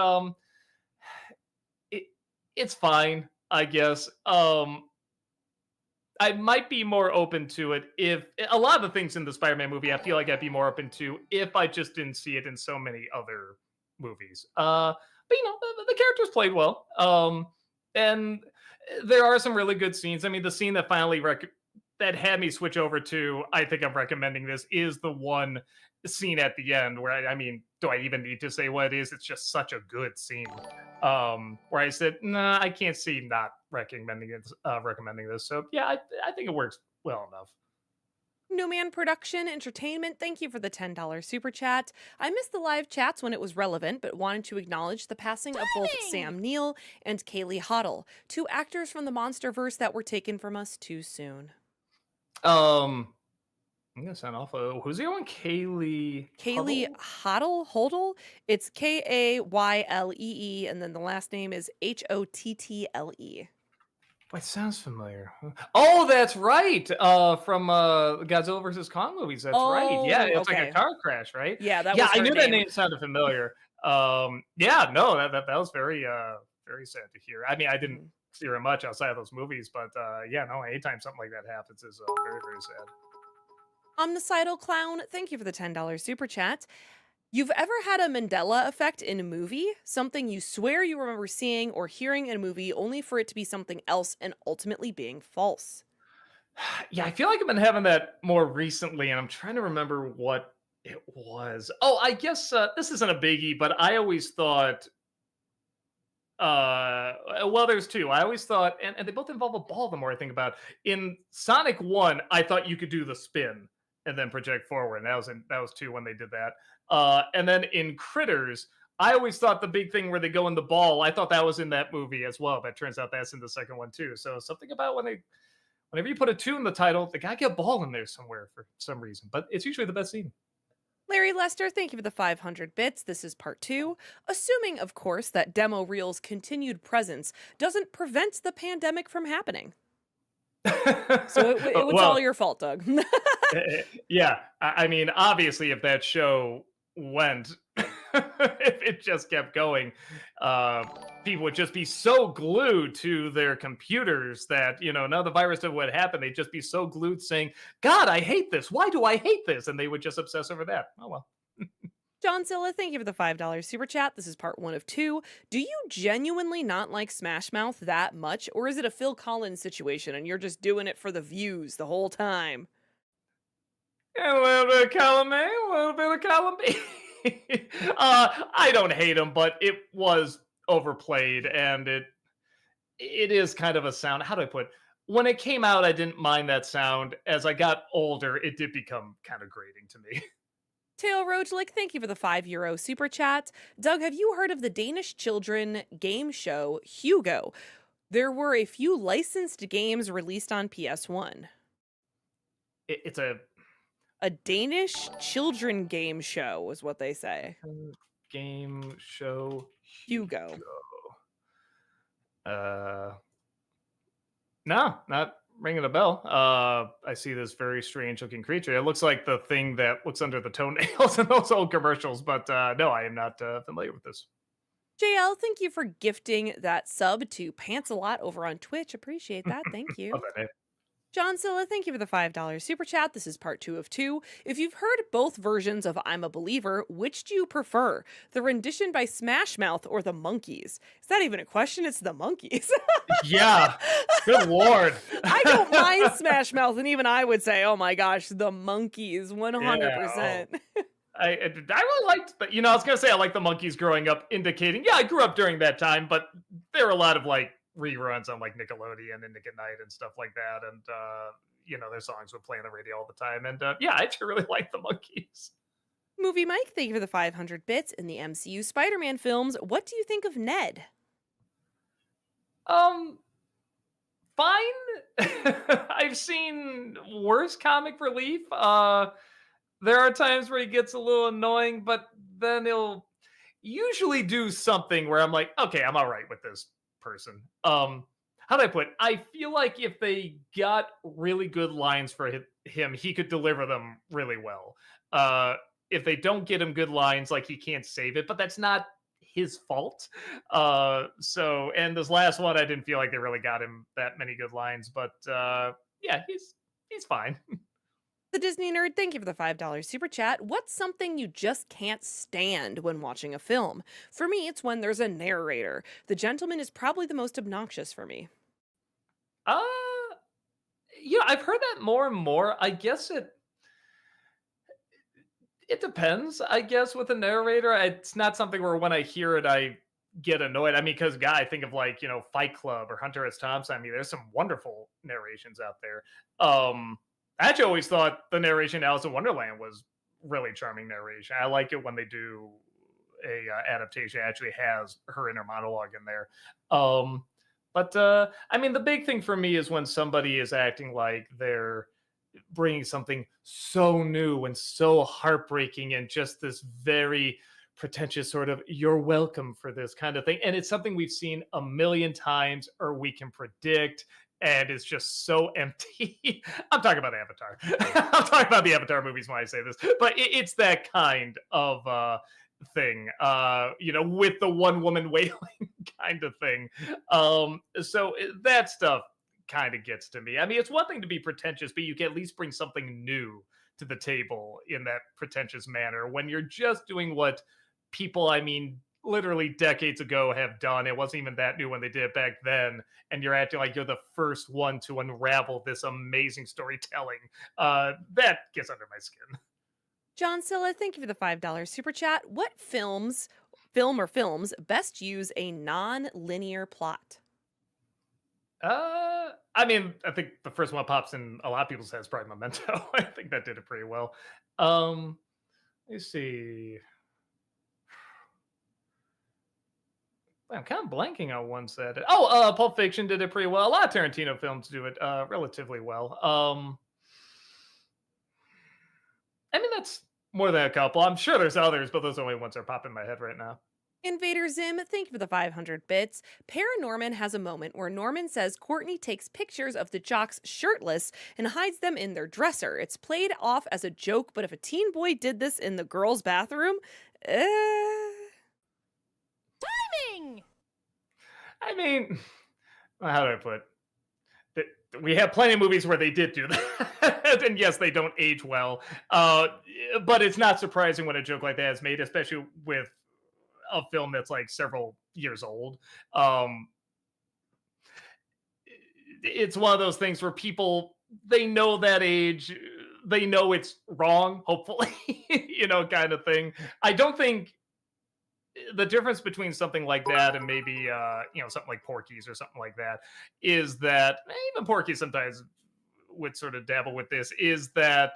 it it's fine. I guess. I might be more open to it if a lot of the things in the Spider-Man movie, I feel like I'd be more open to if I just didn't see it in so many other movies. But the characters played well, and there are some really good scenes. I mean, the scene that that had me switch over to, I think I'm recommending this, is the one scene at the end where I mean, do I even need to say what it is? It's just such a good scene. Where I said, nah, I can't see not recommending this. So yeah, I think it works well enough. New Man Production Entertainment, thank you for the $10 super chat. I missed the live chats when it was relevant, but wanted to acknowledge the passing of both Dang! Sam Neill and Kaylee Hoddle, two actors from the Monsterverse that were taken from us too soon. Um, I'm gonna sound awful. Who's the other one? Kaylee Kaylee Huddle? Hodel? It's Kaylee, and then the last name is Hottle. Wait, sounds familiar. Oh, that's right. From Godzilla versus Kong movies. That's right. Yeah, Oh, it's like a okay. car crash, right? Yeah, that Yeah, was I her knew that name. name sounded familiar. Yeah, no, that was very sad to hear. I mean, I didn't Mhm. see her much outside of those movies, but yeah, no, anytime something like that happens is very very sad. Omnicidal Clown, thank you for the $10 super chat. You've ever had a Mandela effect in a movie? Something you swear you remember seeing or hearing in a movie only for it to be something else and ultimately being false? Yeah, I feel like I've been having that more recently, and I'm trying to remember what it was. Oh, I guess this isn't a biggie, but I always thought well, there's two. I always thought, and they both involve a ball the more I think about it. In Sonic 1, I thought you could do the spin and then project forward. And that was two when they did that. And then in Critters, I always thought the big thing where they go in the ball, I thought that was in that movie as well, but it turns out that's in the second one too. So something about whenever you put a two in the title, they gotta get a ball in there somewhere for some reason. But it's usually the best scene. Larry Lester, thank you for the 500 bits. This is part two. Assuming, of course, that demo reel's continued presence doesn't prevent the pandemic from happening. So it was all Well, your fault, Doug. yeah, I mean, obviously, if that show went, if it just kept going, uh, people would just be so glued to their computers that none of the virus stuff would happen. They'd just be so glued, saying, "God, I hate this. Why do I hate this?" And they would just obsess over that. Oh well. John Silla, thank you for the $5 super chat. This is part one of two. Do you genuinely not like Smash Mouth that much, or is it a Phil Collins situation and you're just doing it for the views the whole time? A little bit of column A, a little bit of column B. I don't hate him, but it was overplayed, and it is kind of a sound. How do I put? When it came out, I didn't mind that sound. As I got older, it did become kind of grating to me. Tail Rojlik, thank you for the €5 super chat. Doug, have you heard of the Danish children game show Hugo? There were a few licensed games released on PS1. It's a A Danish children game show is what they say. game show. Hugo. Uh, no, not ringing a bell. I see this very strange looking creature. It looks like the thing that looks under the toenails in those old commercials, but no, I am not familiar with this. JL, thank you for gifting that sub to Pants a Lot over on Twitch. Appreciate that. Thank Love you. that name. John Silla, thank you for the $5 super chat. This is part two of two. If you've heard both versions of I'm a Believer, which do you prefer? The rendition by Smash Mouth or the Monkees? Is that even a question? It's the Monkees. Yeah, good lord. I don't mind Smash Mouth, and even I would say, oh my gosh, the Monkees, Yeah. 100%. I really liked, but I was gonna say I like the monkeys growing up, indicating I grew up during that time, but there are a lot of like reruns on like Nickelodeon and Nick at Night and stuff like that, and their songs would play on the radio all the time, and yeah, I actually really like the monkeys. Movie Mike, thank you for the 500 bits. In the MCU Spider Man films, what do you think of Ned? Um, Fine. I've seen worse comic relief. There are times where he gets a little annoying, but then he'll usually do something where I'm like, okay, I'm all right with this person. How do I put? I feel like if they got really good lines for him, he could deliver them really well. If they don't get him good lines, like he can't save it, but that's not his fault. And this last one, I didn't feel like they really got him that many good lines, but yeah, he's fine. The Disney Nerd, thank you for the $5 super chat. What's something you just can't stand when watching a film? For me, it's when there's a narrator. The gentleman is probably the most obnoxious for me. Uh, I've heard that more and more. I guess it depends. I guess with a narrator, it's not something where when I hear it, I get annoyed. I mean, because I think of like Fight Club or Hunter S. Thompson. I mean, there's some wonderful narrations out there. I actually always thought the narration in Alice in Wonderland was really charming narration. I like it when they do a adaptation that actually has her inner monologue in there. But I mean, the big thing for me is when somebody is acting like they're bringing something so new and so heartbreaking and just this very pretentious sort of "you're welcome" for this kind of thing, and it's something we've seen a million times or we can predict, and it's just so empty. I'm talking about Avatar. I'm talking about the Avatar movies when I say this, but it's that kind of thing, with the one woman wailing kind of thing. That stuff kind of gets to me. I mean, it's one thing to be pretentious, but you can at least bring something new to the table in that pretentious manner. When you're just doing what people, I mean, literally decades ago have done, it wasn't even that new when they did it back then, and you're acting like you're the first one to unravel this amazing storytelling. That gets under my skin. John Silla, thank you for the $5 super chat. What film or films best use a non-linear plot? I mean, I think the first one that pops in a lot of people's heads is probably Memento. I think that did it pretty well. Um, let's see. I'm kind of blanking on one said. Oh, Pulp Fiction did it pretty well. A lot of Tarantino films do it relatively well. I mean, that's more than a couple. I'm sure there's others, but those are the only ones that are popping in my head right now. Invader Zim, thank you for the 500 bits. Paranorman has a moment where Norman says Courtney takes pictures of the jocks shirtless and hides them in their dresser. It's played off as a joke, but if a teen boy did this in the girls' bathroom, eh. Timing! I mean, how do I put it? We have plenty of movies where they did do that. And yes, they don't age well. But it's not surprising when a joke like that is made, especially with a film that's like several years old. It's one of those things where people, they know that age, they know it's wrong, hopefully, kind of thing. I don't think the difference between something like that and maybe something like Porky's or something like that is that even Porky sometimes would sort of dabble with this, is that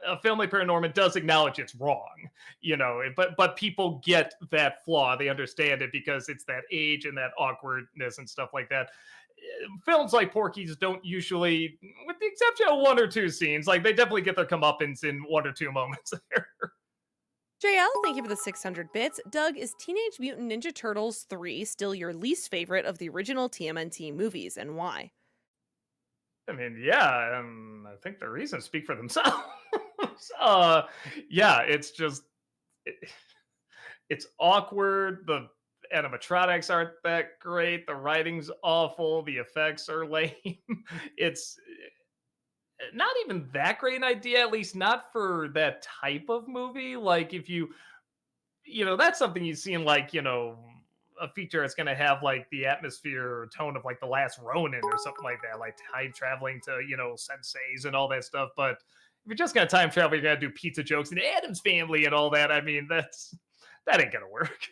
a film like Paranorman does acknowledge it's wrong, but people get that flaw. They understand it because it's that age and that awkwardness and stuff like that. Films like Porky's don't usually, with the exception of one or two scenes, like they definitely get their comeuppance in one or two moments there. JL, thank you for the 600 bits. Doug, is Teenage Mutant Ninja Turtles 3 still your least favorite of the original TMNT movies, and why? I mean, yeah, I think the reasons speak for themselves. uh, yeah, it's just it's awkward. The animatronics aren't that great. The writing's awful. The effects are lame. It's not even that great an idea, at least not for that type of movie. Like if that's something you see in like, a feature that's going to have like the atmosphere or tone of like The Last Ronin or something like that, like time traveling to, senseis and all that stuff. But if you're just going to time travel, you're going to do pizza jokes and Adam's Family and all that. I mean, that ain't going to work.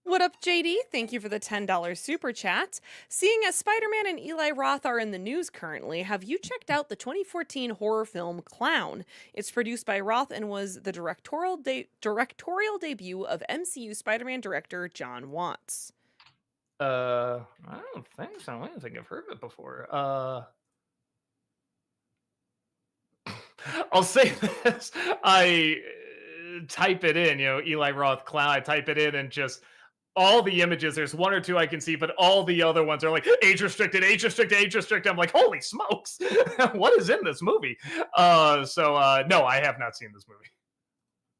What up, JD? Thank you for the $10 super chat. Seeing as Spider-Man and Eli Roth are in the news currently, have you checked out the 2014 horror film Clown? It's produced by Roth and was the directorial debut of MCU Spider-Man director John Watts. I don't think so. I don't think I've heard of it before. I'll say this. I type it in, Eli Roth Clown. I type it in and just all the images, there's one or two I can see, but all the other ones are like age restricted, age restricted, age restricted. I'm like, holy smokes, what is in this movie? No, I have not seen this movie.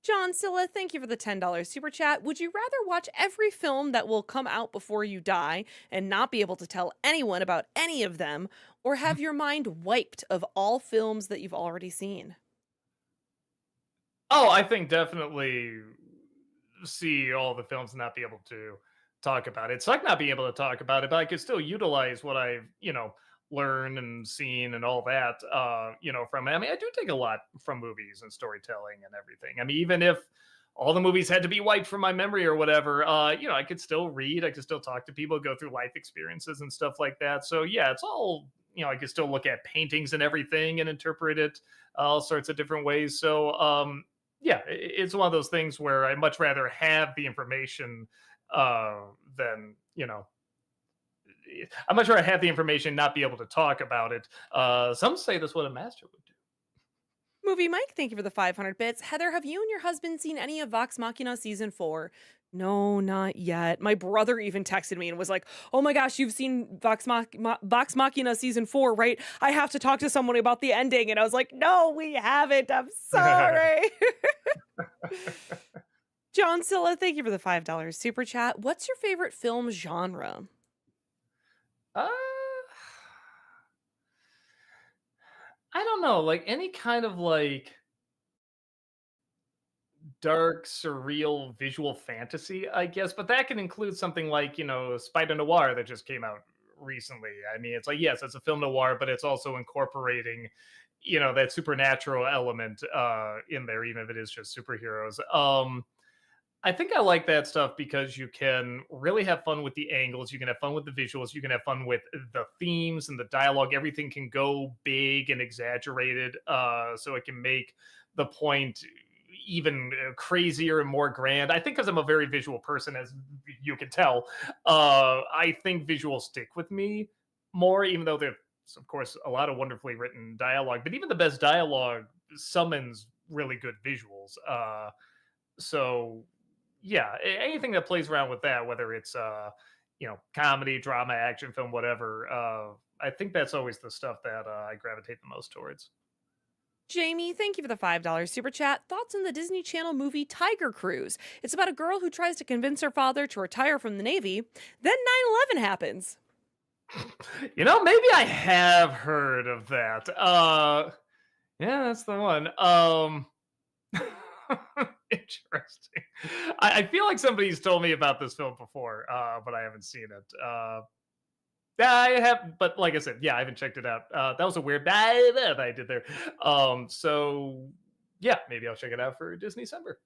John Silla, thank you for the $10 super chat. Would you rather watch every film that will come out before you die and not be able to tell anyone about any of them, or have your mind wiped of all films that you've already seen? Oh, I think definitely see all the films and not be able to talk about it. It's like not being able to talk about it, but I could still utilize what I've, learned and seen and all that, from it. I mean, I do take a lot from movies and storytelling and everything. I mean, even if all the movies had to be wiped from my memory or whatever, I could still read, I could still talk to people, go through life experiences and stuff like that. So yeah, it's all, I could still look at paintings and everything and interpret it all sorts of different ways. So yeah, it's one of those things where I'd much rather have the information than I'd much rather have the information, not be able to talk about it. Some say that's what a master would do. Movie Mike, thank you for the 500 bits. Heather, have you and your husband seen any of Vox Machina season 4? No, not yet. My brother even texted me and was like, "Oh my gosh, you've seen Vox Machina season 4, right? I have to talk to someone about the ending." And I was like, "No, we haven't. I'm sorry." John Silla, thank you for the $5 super chat. What's your favorite film genre? uh, I don't know, like any kind of like dark, surreal visual fantasy, I guess, but that can include something like, Spider Noir that just came out recently. I mean, it's like, yes, it's a film noir, but it's also incorporating, that supernatural element in there, even if it is just superheroes. I think I like that stuff because you can really have fun with the angles, you can have fun with the visuals, you can have fun with the themes and the dialogue. Everything can go big and exaggerated, so it can make the point even crazier and more grand. I think because I'm a very visual person, as you can tell, I think visuals stick with me more, even though there's, of course, a lot of wonderfully written dialogue. But even the best dialogue summons really good visuals. So yeah, anything that plays around with that, whether it's comedy, drama, action film, whatever, I think that's always the stuff that I gravitate the most towards. Jamie, thank you for the $5 super chat. Thoughts on the Disney Channel movie Tiger Cruise? It's about a girl who tries to convince her father to retire from the Navy. Then 9/11 happens. Maybe I have heard of that. Yeah, that's the one. Interesting. I feel like somebody's told me about this film before, but I haven't seen it. Yeah, I have, but like I said, yeah, I haven't checked it out. That was a weird that I did there. So yeah, maybe I'll check it out for Disney December.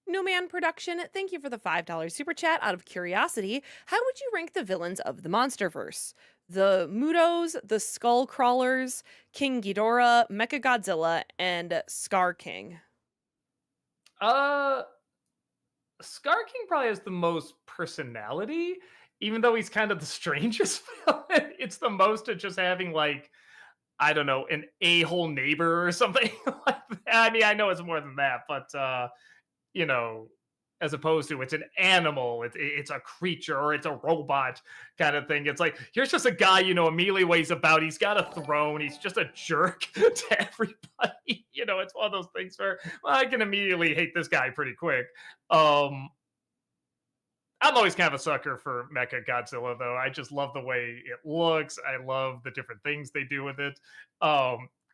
No Man Production, thank you for the $5 super chat. Out of curiosity, how would you rank the villains of the Monsterverse? The Mudos, the Skull Crawlers, King Ghidorah, Mecha Godzilla, and Scar King. Uh, Scar King probably has the most personality, even though he's kind of the strangest villain. It's the most of just having like, I don't know, an a-hole neighbor or something like that. I mean, I know it's more than that, but you know, as opposed to it's an animal, it's a creature or it's a robot kind of thing. It's like here's just a guy, immediately ways about. He's got a throne. He's just a jerk to everybody. It's one of those things where I can immediately hate this guy pretty quick. Um, I'm always kind of a sucker for Mecha Godzilla, though. I just love the way it looks. I love the different things they do with it.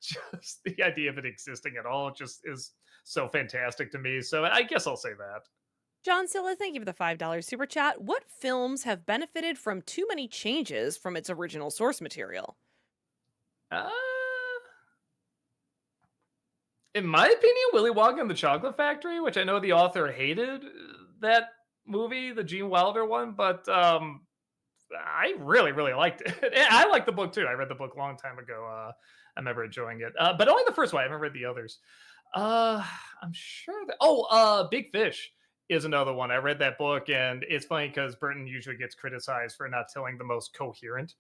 Just the idea of it existing at all just is so fantastic to me. So I guess I'll say that. John Silla, thank you for the $5 super chat. What films have benefited from too many changes from its original source material? Uh, in my opinion, Willy Wonka and the Chocolate Factory, which I know the author hated that movie, the Gene Wilder one, but I really, really liked it. And I liked the book too. I read the book a long time ago. I remember enjoying it, but only the first one. I haven't read the others. Uh, I'm sure that. Oh, Big Fish is another one. I read that book, and it's funny because Burton usually gets criticized for not telling the most coherent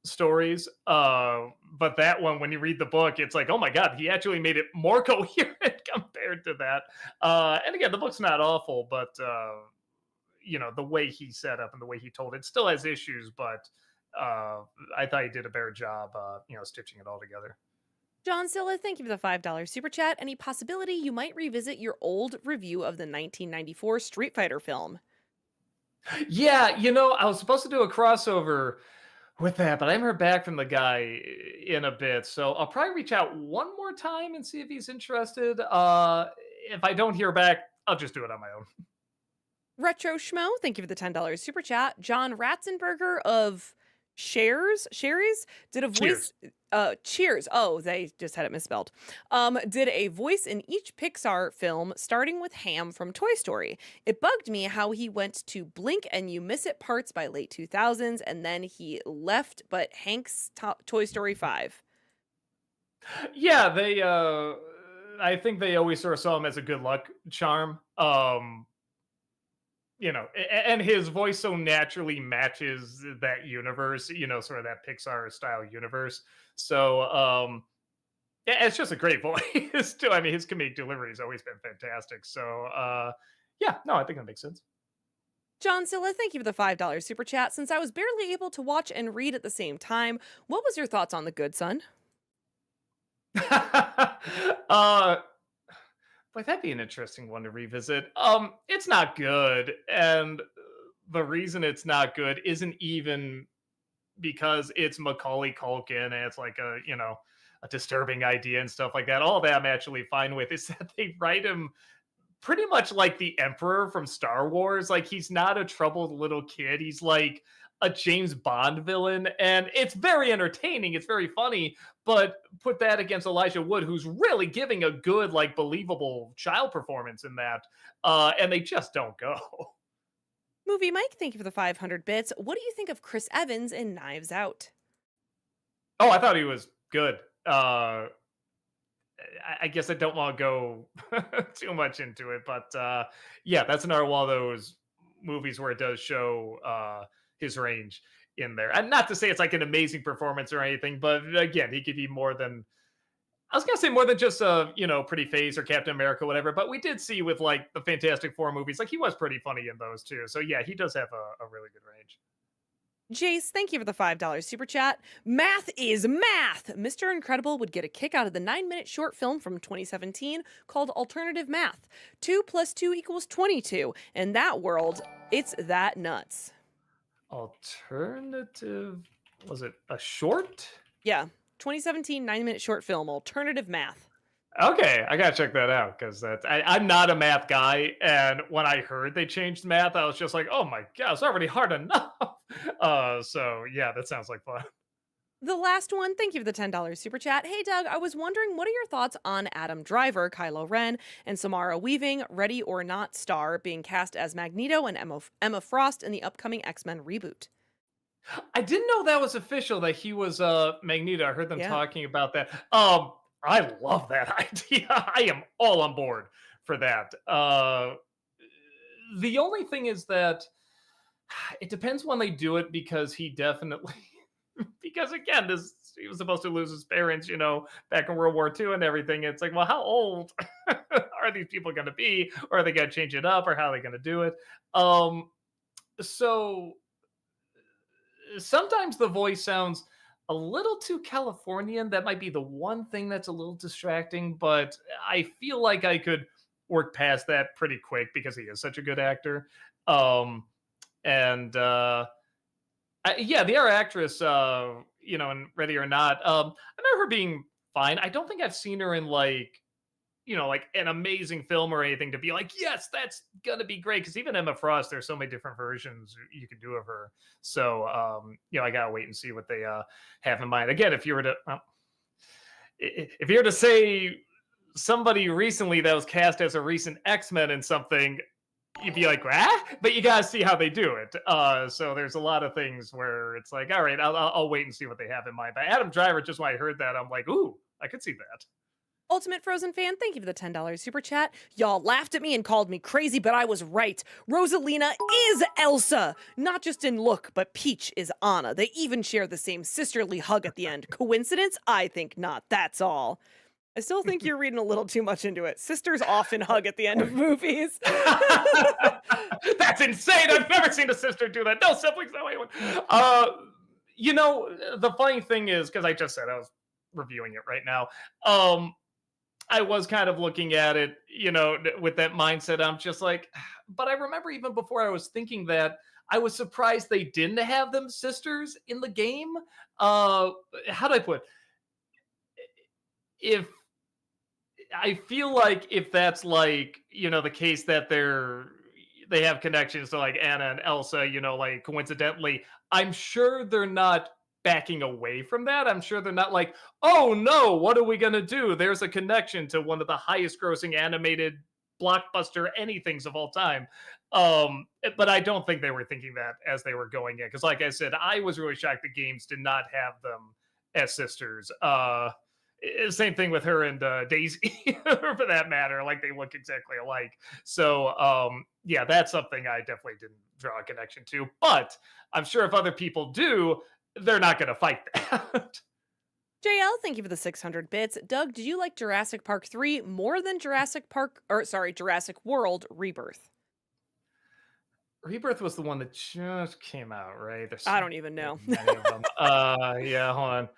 stories. But that one, when you read the book, it's like, oh my god, he actually made it more coherent compared to that. And again, the book's not awful, but the way he set up and the way he told it still has issues, but I thought he did a better job, stitching it all together. John Silla, thank you for the $5 super chat. Any possibility you might revisit your old review of the 1994 Street Fighter film? Yeah, I was supposed to do a crossover with that, but I haven't heard back from the guy in a bit. So I'll probably reach out one more time and see if he's interested. If I don't hear back, I'll just do it on my own. Retro Schmo, thank you for the $10 super chat. John Ratzenberger of Sherry's did a voice. Cheers. Cheers. Oh, they just had it misspelled. Did a voice in each Pixar film, starting with Ham from Toy Story. It bugged me how he went to Blink and You Miss It parts by late 2000s, and then he left, but Hank's Toy Story 5. Yeah, I think they always sort of saw him as a good luck charm. And his voice so naturally matches that universe, sort of that Pixar style universe. So, yeah, it's just a great voice too. I mean, his comedic delivery has always been fantastic. So, yeah, no, I think that makes sense. John Silla, thank you for the $5 super chat. Since I was barely able to watch and read at the same time, what was your thoughts on The Good Son? uh, but that'd be an interesting one to revisit. It's not good, and the reason it's not good isn't even because it's Macaulay Culkin and it's like a disturbing idea and stuff like that. All that I'm actually fine with is that they write him pretty much like the Emperor from Star Wars. Like he's not a troubled little kid. He's like a James Bond villain, and it's very entertaining. It's very funny. But put that against Elijah Wood, who's really giving a good, like, believable child performance in that, and they just don't go. Movie Mike, thank you for the 500 bits. What do you think of Chris Evans in Knives Out? Oh, I thought he was good. I guess I don't want to go too much into it, but yeah, that's another one of those movies where it does show his range in there. And not to say it's like an amazing performance or anything, but again, he could be more than I was gonna say more than just Pretty Face or Captain America, whatever. But we did see with like the Fantastic Four movies, like he was pretty funny in those too. So yeah, he does have a really good range. Jace, thank you for the $5 super chat. Math is math! Mr. Incredible would get a kick out of the 9-minute short film from 2017 called Alternative Math. 2 plus 2 equals 22. In that world, it's that nuts. Alternative, was it a short? Yeah, 2017 9-minute short film, Alternative Math. Okay, I gotta check that out because I'm not a math guy, and when I heard they changed math, I was just like, oh my god, it's already hard enough. So yeah, that sounds like fun. The last one, thank you for the $10 super chat. Hey Doug, I was wondering, what are your thoughts on Adam Driver, Kylo Ren, and Samara Weaving, Ready or Not star, being cast as Magneto and Emma Frost in the upcoming X-Men reboot? I didn't know that was official that he was Magneto. I heard them Yeah. talking about that. I love that idea. I am all on board for that. The only thing is that it depends when they do it because he definitely because again, this he was supposed to lose his parents, back in World War II and everything. It's like, well, how old are these people going to be, or are they going to change it up, or how are they going to do it? So sometimes the voice sounds a little too Californian. That might be the one thing that's a little distracting, but I feel like I could work past that pretty quick because he is such a good actor. And yeah, the other actress, in Ready or Not, I remember her being fine. I don't think I've seen her in like an amazing film or anything to be like, yes, that's gonna be great. Because even Emma Frost, there's so many different versions you can do of her. So, I gotta wait and see what they have in mind. Again, if you were to, if you were to say somebody recently that was cast as a recent X-Men in something, you'd be like, ah, but you gotta see how they do it. So there's a lot of things where it's like, all right, I'll wait and see what they have in mind. But Adam Driver, just when I heard that, I'm like, ooh, I could see that. Ultimate Frozen fan, thank you for the $10 super chat. Y'all laughed at me and called me crazy, but I was right. Rosalina is Elsa! Not just in look, but Peach is Anna. They even share the same sisterly hug at the end. Coincidence? I think not. That's all. I still think you're reading a little too much into it. Sisters often hug at the end of movies. That's insane. I've never seen a sister do that. No siblings, no anyone. The funny thing is, because I just said I was reviewing it right now. Um, I was kind of looking at it, with that mindset. I'm just like, but I remember even before I was thinking that, I was surprised they didn't have them sisters in the game. Uh, how do I put? If I feel like if that's like, the case that they have connections to like Anna and Elsa, like coincidentally, I'm sure they're not backing away from that. I'm sure they're not like, oh no, what are we gonna do? There's a connection to one of the highest grossing animated blockbuster anythings of all time. But I don't think they were thinking that as they were going in. Because like I said, I was really shocked the games did not have them as sisters. Same thing with her and Daisy, for that matter. Like they look exactly alike. So yeah, that's something I definitely didn't draw a connection to. But I'm sure if other people do, they're not going to fight that. JL, thank you for the 600 bits. Doug, did you like Jurassic Park 3 more than Jurassic World Rebirth? Rebirth was the one that just came out, right? There's I so don't even know. many of them. Yeah, hold on.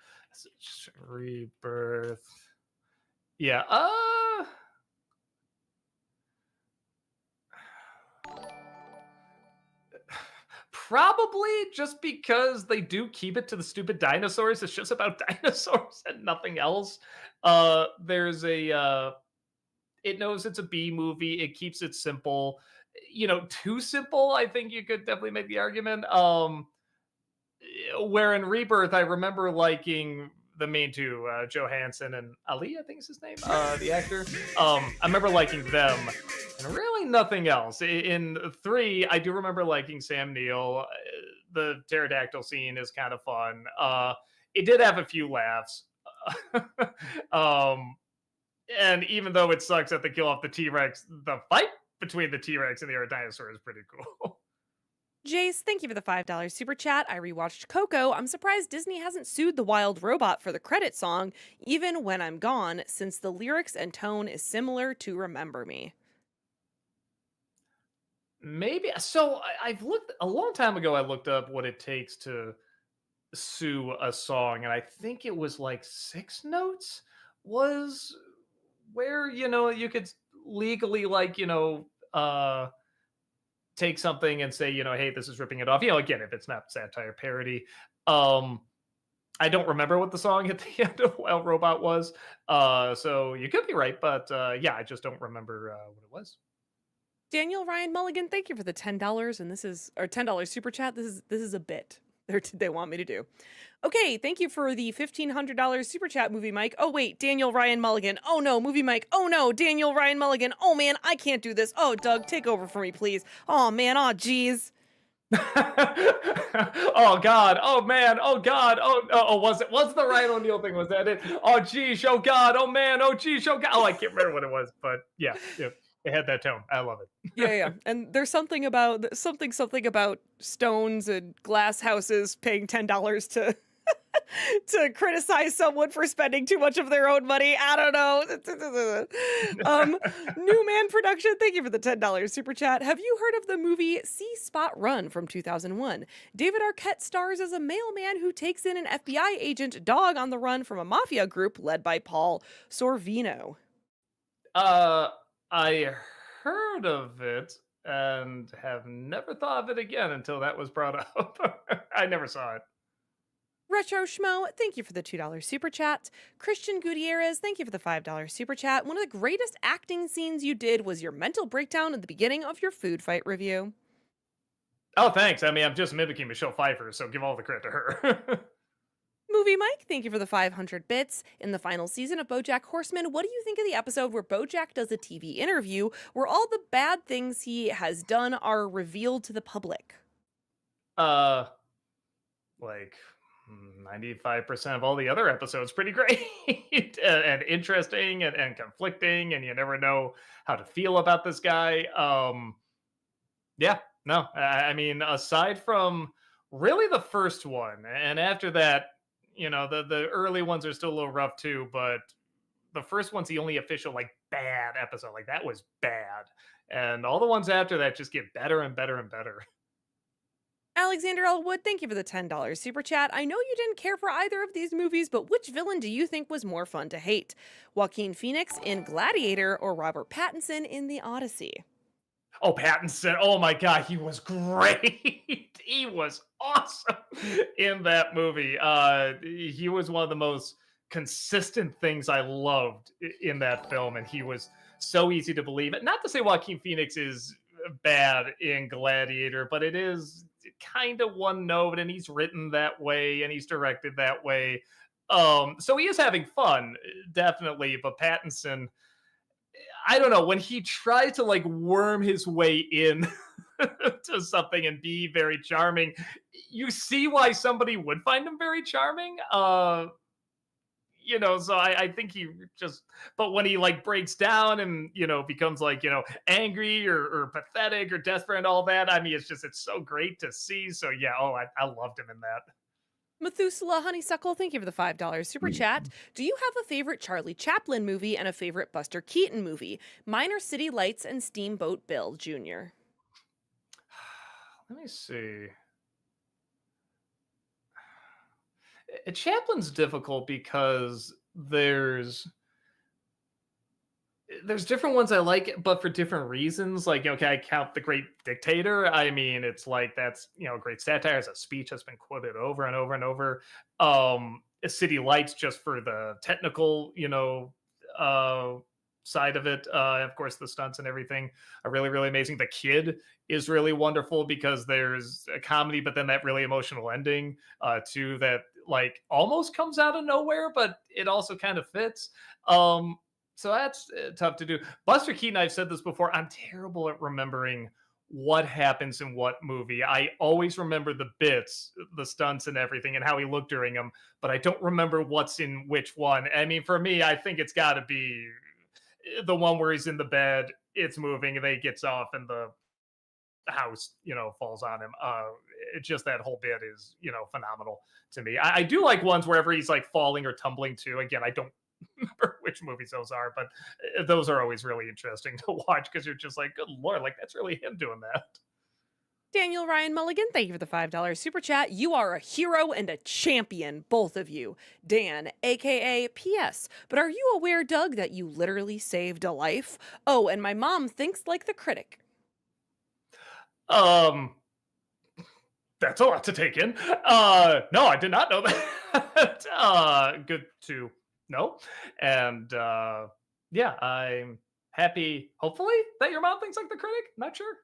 Rebirth. Yeah. Probably just because they do keep it to the stupid dinosaurs. It's just about dinosaurs and nothing else. There's a it knows it's a B movie. It keeps it simple. Too simple. I think you could definitely make the argument. Where in Rebirth, I remember liking the main two, Johansson and Ali, I think is his name, the actor. I remember liking them, and really nothing else. In three, I do remember liking Sam Neill. The pterodactyl scene is kind of fun. It did have a few laughs. um, and even though it sucks that they kill off the T Rex, the fight between the T Rex and the other dinosaur is pretty cool. Jace, thank you for the $5 super chat. I rewatched Coco. I'm surprised Disney hasn't sued the wild robot for the credit song, even when I'm gone, since the lyrics and tone is similar to Remember Me. Maybe so. I've looked a long time ago. I looked up what it takes to sue a song, and I think it was like 6 notes was where you could legally like take something and say hey, this is ripping it off. Again, if it's not satire parody. Um, I don't remember what the song at the end of Wild Robot was. So you could be right, but yeah, I just don't remember what it was. Daniel Ryan Mulligan, thank you for the $10, and this is or $10 super chat. This is a bit they want me to do. Okay, thank you for the $1,500 super chat, Movie Mike. Oh wait, Daniel Ryan Mulligan. Oh no, Movie Mike. Oh no, Daniel Ryan Mulligan. Oh man, I can't do this. Oh Doug, take over for me, please. Oh man, oh geez. Oh God! Oh man! Oh God! Oh, what's the Ryan O'Neal thing? Was that it? Oh geez! Oh God! Oh man! Oh geez! Oh God! Oh, I can't remember what it was, but yeah, it had that tone. I love it. Yeah. And there's something about something about stones and glass houses paying $10 to to criticize someone for spending too much of their own money. I don't know. New Man Production, thank you for the $10 super chat. Have you heard of the movie See Spot Run from 2001? David Arquette stars as a mailman who takes in an FBI agent dog on the run from a mafia group led by Paul Sorvino. I heard of it and have never thought of it again until that was brought up. I never saw it. Retro Schmo, thank you for the $2 super chat. Christian Gutierrez, thank you for the $5 super chat. One of the greatest acting scenes you did was your mental breakdown at the beginning of your food fight review. Oh, thanks. I mean, I'm just mimicking Michelle Pfeiffer, so give all the credit to her. Movie Mike, thank you for the 500 bits. In the final season of BoJack Horseman, what do you think of the episode where BoJack does a TV interview where all the bad things he has done are revealed to the public? Like 95% of all the other episodes pretty great and interesting and conflicting, and you never know how to feel about this guy. Yeah, no, I mean, aside from really the first one, and after that, the early ones are still a little rough too, but the first one's the only official like bad episode. Like that was bad, and all the ones after that just get better and better and better. Alexander Elwood, thank you for the $10 super chat. I know you didn't care for either of these movies, but which villain do you think was more fun to hate? Joaquin Phoenix in Gladiator or Robert Pattinson in The Odyssey? Oh, Pattinson. Oh my God, he was great. He was awesome in that movie. He was one of the most consistent things I loved in that film, and he was so easy to believe. Not to say Joaquin Phoenix is bad in Gladiator, but it is kind of one note, and he's written that way, and he's directed that way. So he is having fun, definitely. But Pattinson, I don't know, when he tried to like worm his way in to something and be very charming, you see why somebody would find him very charming. So I think he just, but when he like breaks down and becomes like angry or pathetic or desperate and all that, I mean, it's so great to see. So yeah, I loved him in that. Methuselah Honeysuckle, thank you for the $5 super chat. Do you have a favorite Charlie Chaplin movie and a favorite Buster Keaton movie? Mine are City Lights and Steamboat Bill Jr. Let me see. Chaplin's difficult because there's different ones I like, but for different reasons. Like, okay, I count The Great Dictator. I mean, it's like that's great satire. It's a speech that's been quoted over and over and over. City Lights, just for the technical, side of it. Of course, the stunts and everything are really, really amazing. The Kid is really wonderful because there's a comedy, but then that really emotional ending, too, that like almost comes out of nowhere, but it also kind of fits. So that's tough to do. Buster Keaton, I've said this before, I'm terrible at remembering what happens in what movie. I always remember the bits, the stunts and everything and how he looked during them, but I don't remember what's in which one. I mean, for me, I think it's got to be the one where he's in the bed, it's moving, and then he gets off and the house, falls on him. It's just that whole bit is, phenomenal to me. I do like ones wherever he's like falling or tumbling too. Again, I don't remember which movies those are, but those are always really interesting to watch because you're just like, good lord, like that's really him doing that. Daniel Ryan Mulligan, thank you for the $5 super chat. You are a hero and a champion, both of you. Dan, aka PS. But are you aware, Doug, that you literally saved a life? Oh, and my mom thinks like the critic. Um, that's a lot to take in. No, I did not know that. Good to know. And yeah, I'm happy, hopefully, that your mom thinks like the critic. Not sure.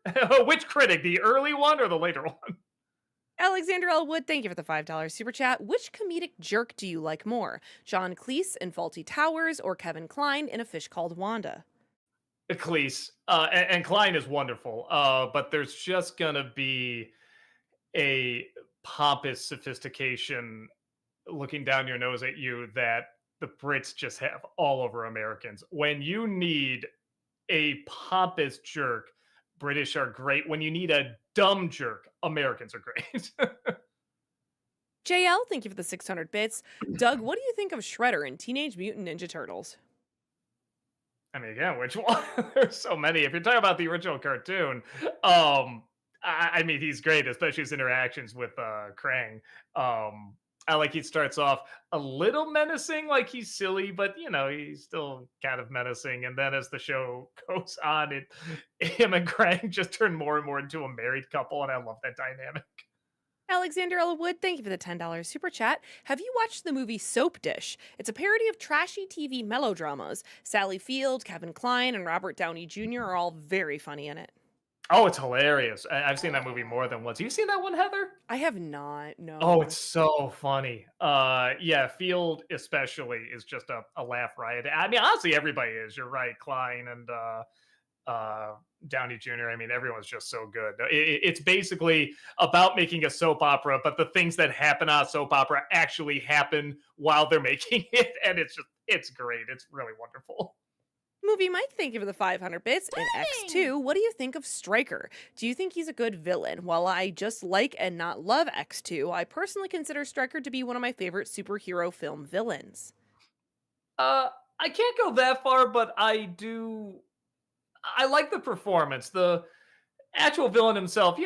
Which critic, the early one or the later one? Alexander Elwood, thank you for the $5 super chat. Which comedic jerk do you like more? John Cleese in Faulty Towers or Kevin Kline in A Fish Called Wanda? Cleese. And Klein is wonderful. But there's just going to be a pompous sophistication looking down your nose at you that the Brits just have all over Americans. When you need a pompous jerk, British are great. When you need a dumb jerk, Americans are great. JL, thank you for the 600 bits. Doug, what do you think of Shredder in Teenage Mutant Ninja Turtles? I mean, again, which one? There's so many. If you're talking about the original cartoon, I mean, he's great, especially his interactions with Krang. I like he starts off a little menacing, like he's silly, but he's still kind of menacing. And then as the show goes on, him and Krang just turn more and more into a married couple, and I love that dynamic. Alexander Elwood, thank you for the $10 super chat. Have you watched the movie Soap Dish? It's a parody of trashy TV melodramas. Sally Field, Kevin Kline, and Robert Downey Jr. are all very funny in it. Oh, it's hilarious. I've seen that movie more than once. You seen that one, Heather? I have not, Oh, no. it's so funny. Yeah, Field especially is just a laugh riot. I mean, honestly, everybody is. You're right, Klein and Downey Jr. I mean, everyone's just so good. It's basically about making a soap opera, but the things that happen on a soap opera actually happen while they're making it, and it's great. It's really wonderful. Movie Mike, thank you for the 500 bits. In X2, what do you think of Stryker? Do you think he's a good villain? While I just like and not love X2, I personally consider Stryker to be one of my favorite superhero film villains. I can't go that far, but I do. I like the performance. The actual villain himself,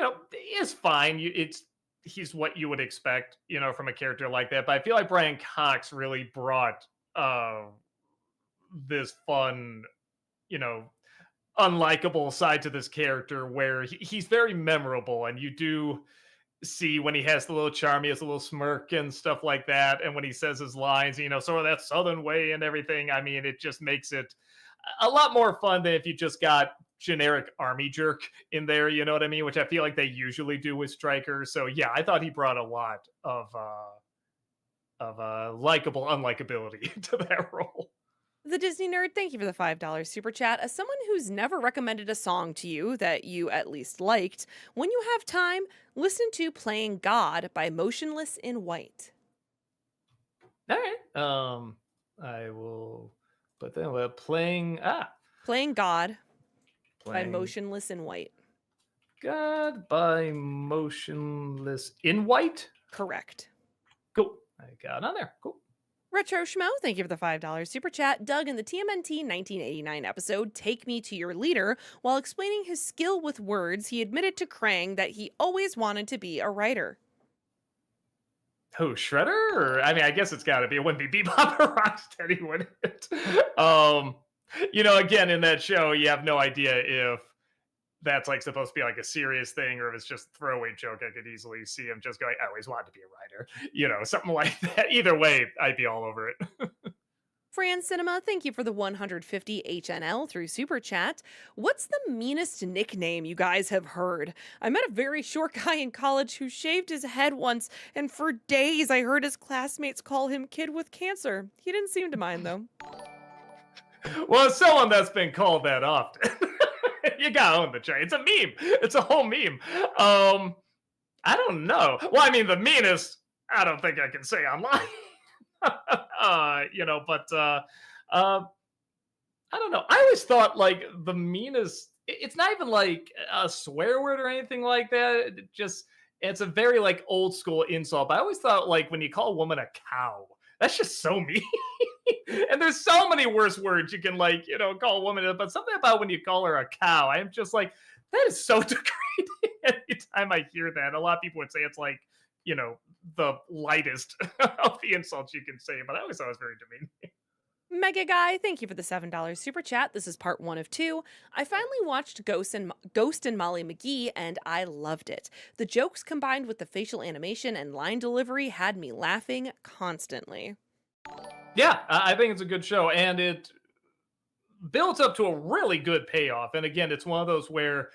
is fine. It's he's what you would expect, from a character like that. But I feel like Brian Cox really brought uh this fun, you know, unlikable side to this character where he's very memorable, and you do see when he has the little charm, he has a little smirk and stuff like that, and when he says his lines, sort of that southern way and everything. I mean, it just makes it a lot more fun than if you just got generic army jerk in there, you know what I mean? Which I feel like they usually do with Stryker. So yeah, I thought he brought a lot of likable unlikability to that role. The Disney Nerd, thank you for the $5 super chat. As someone who's never recommended a song to you that you at least liked, when you have time, listen to Playing God by Motionless in White. All right. I will put that Playing God by playing Motionless in White. God by Motionless in White. Correct. Cool. I got on there. Cool. Retro Schmo, thank you for the $5 super chat. Doug, in the TMNT 1989 episode, Take Me to Your Leader, while explaining his skill with words, he admitted to Krang that he always wanted to be a writer. Who, Shredder? Or, I mean, I guess it's got to be. It wouldn't be Bebop or Rocksteady, would it? Again, in that show, you have no idea if that's like supposed to be like a serious thing or if it's just a throwaway joke. I could easily see him just going, I always wanted to be a writer, something like that. Either way, I'd be all over it. Fran Cinema, thank you for the 150 HNL through Super Chat. What's the meanest nickname you guys have heard? I met a very short guy in college who shaved his head once, and for days I heard his classmates call him Kid with Cancer. He didn't seem to mind, though. Well, as someone that's been called that often, you gotta own the tray. It's a meme. It's a whole meme. I don't know. Well, I mean, the meanest, I don't think I can say online. But I don't know. I always thought like the meanest. It's not even like a swear word or anything like that. It's a very like old school insult. But I always thought like when you call a woman a cow, that's just so mean. And there's so many worse words you can like call a woman. But something about when you call her a cow, I'm just like that is so degrading. Anytime I hear that, a lot of people would say it's like the lightest of the insults you can say, but I always thought it was very demeaning. Mega Guy, thank you for the $7 super chat. This is part 1 of 2. I finally watched Ghost and Molly McGee, and I loved it. The jokes combined with the facial animation and line delivery had me laughing constantly. Yeah, I think it's a good show, and it builds up to a really good payoff. And again, it's one of those where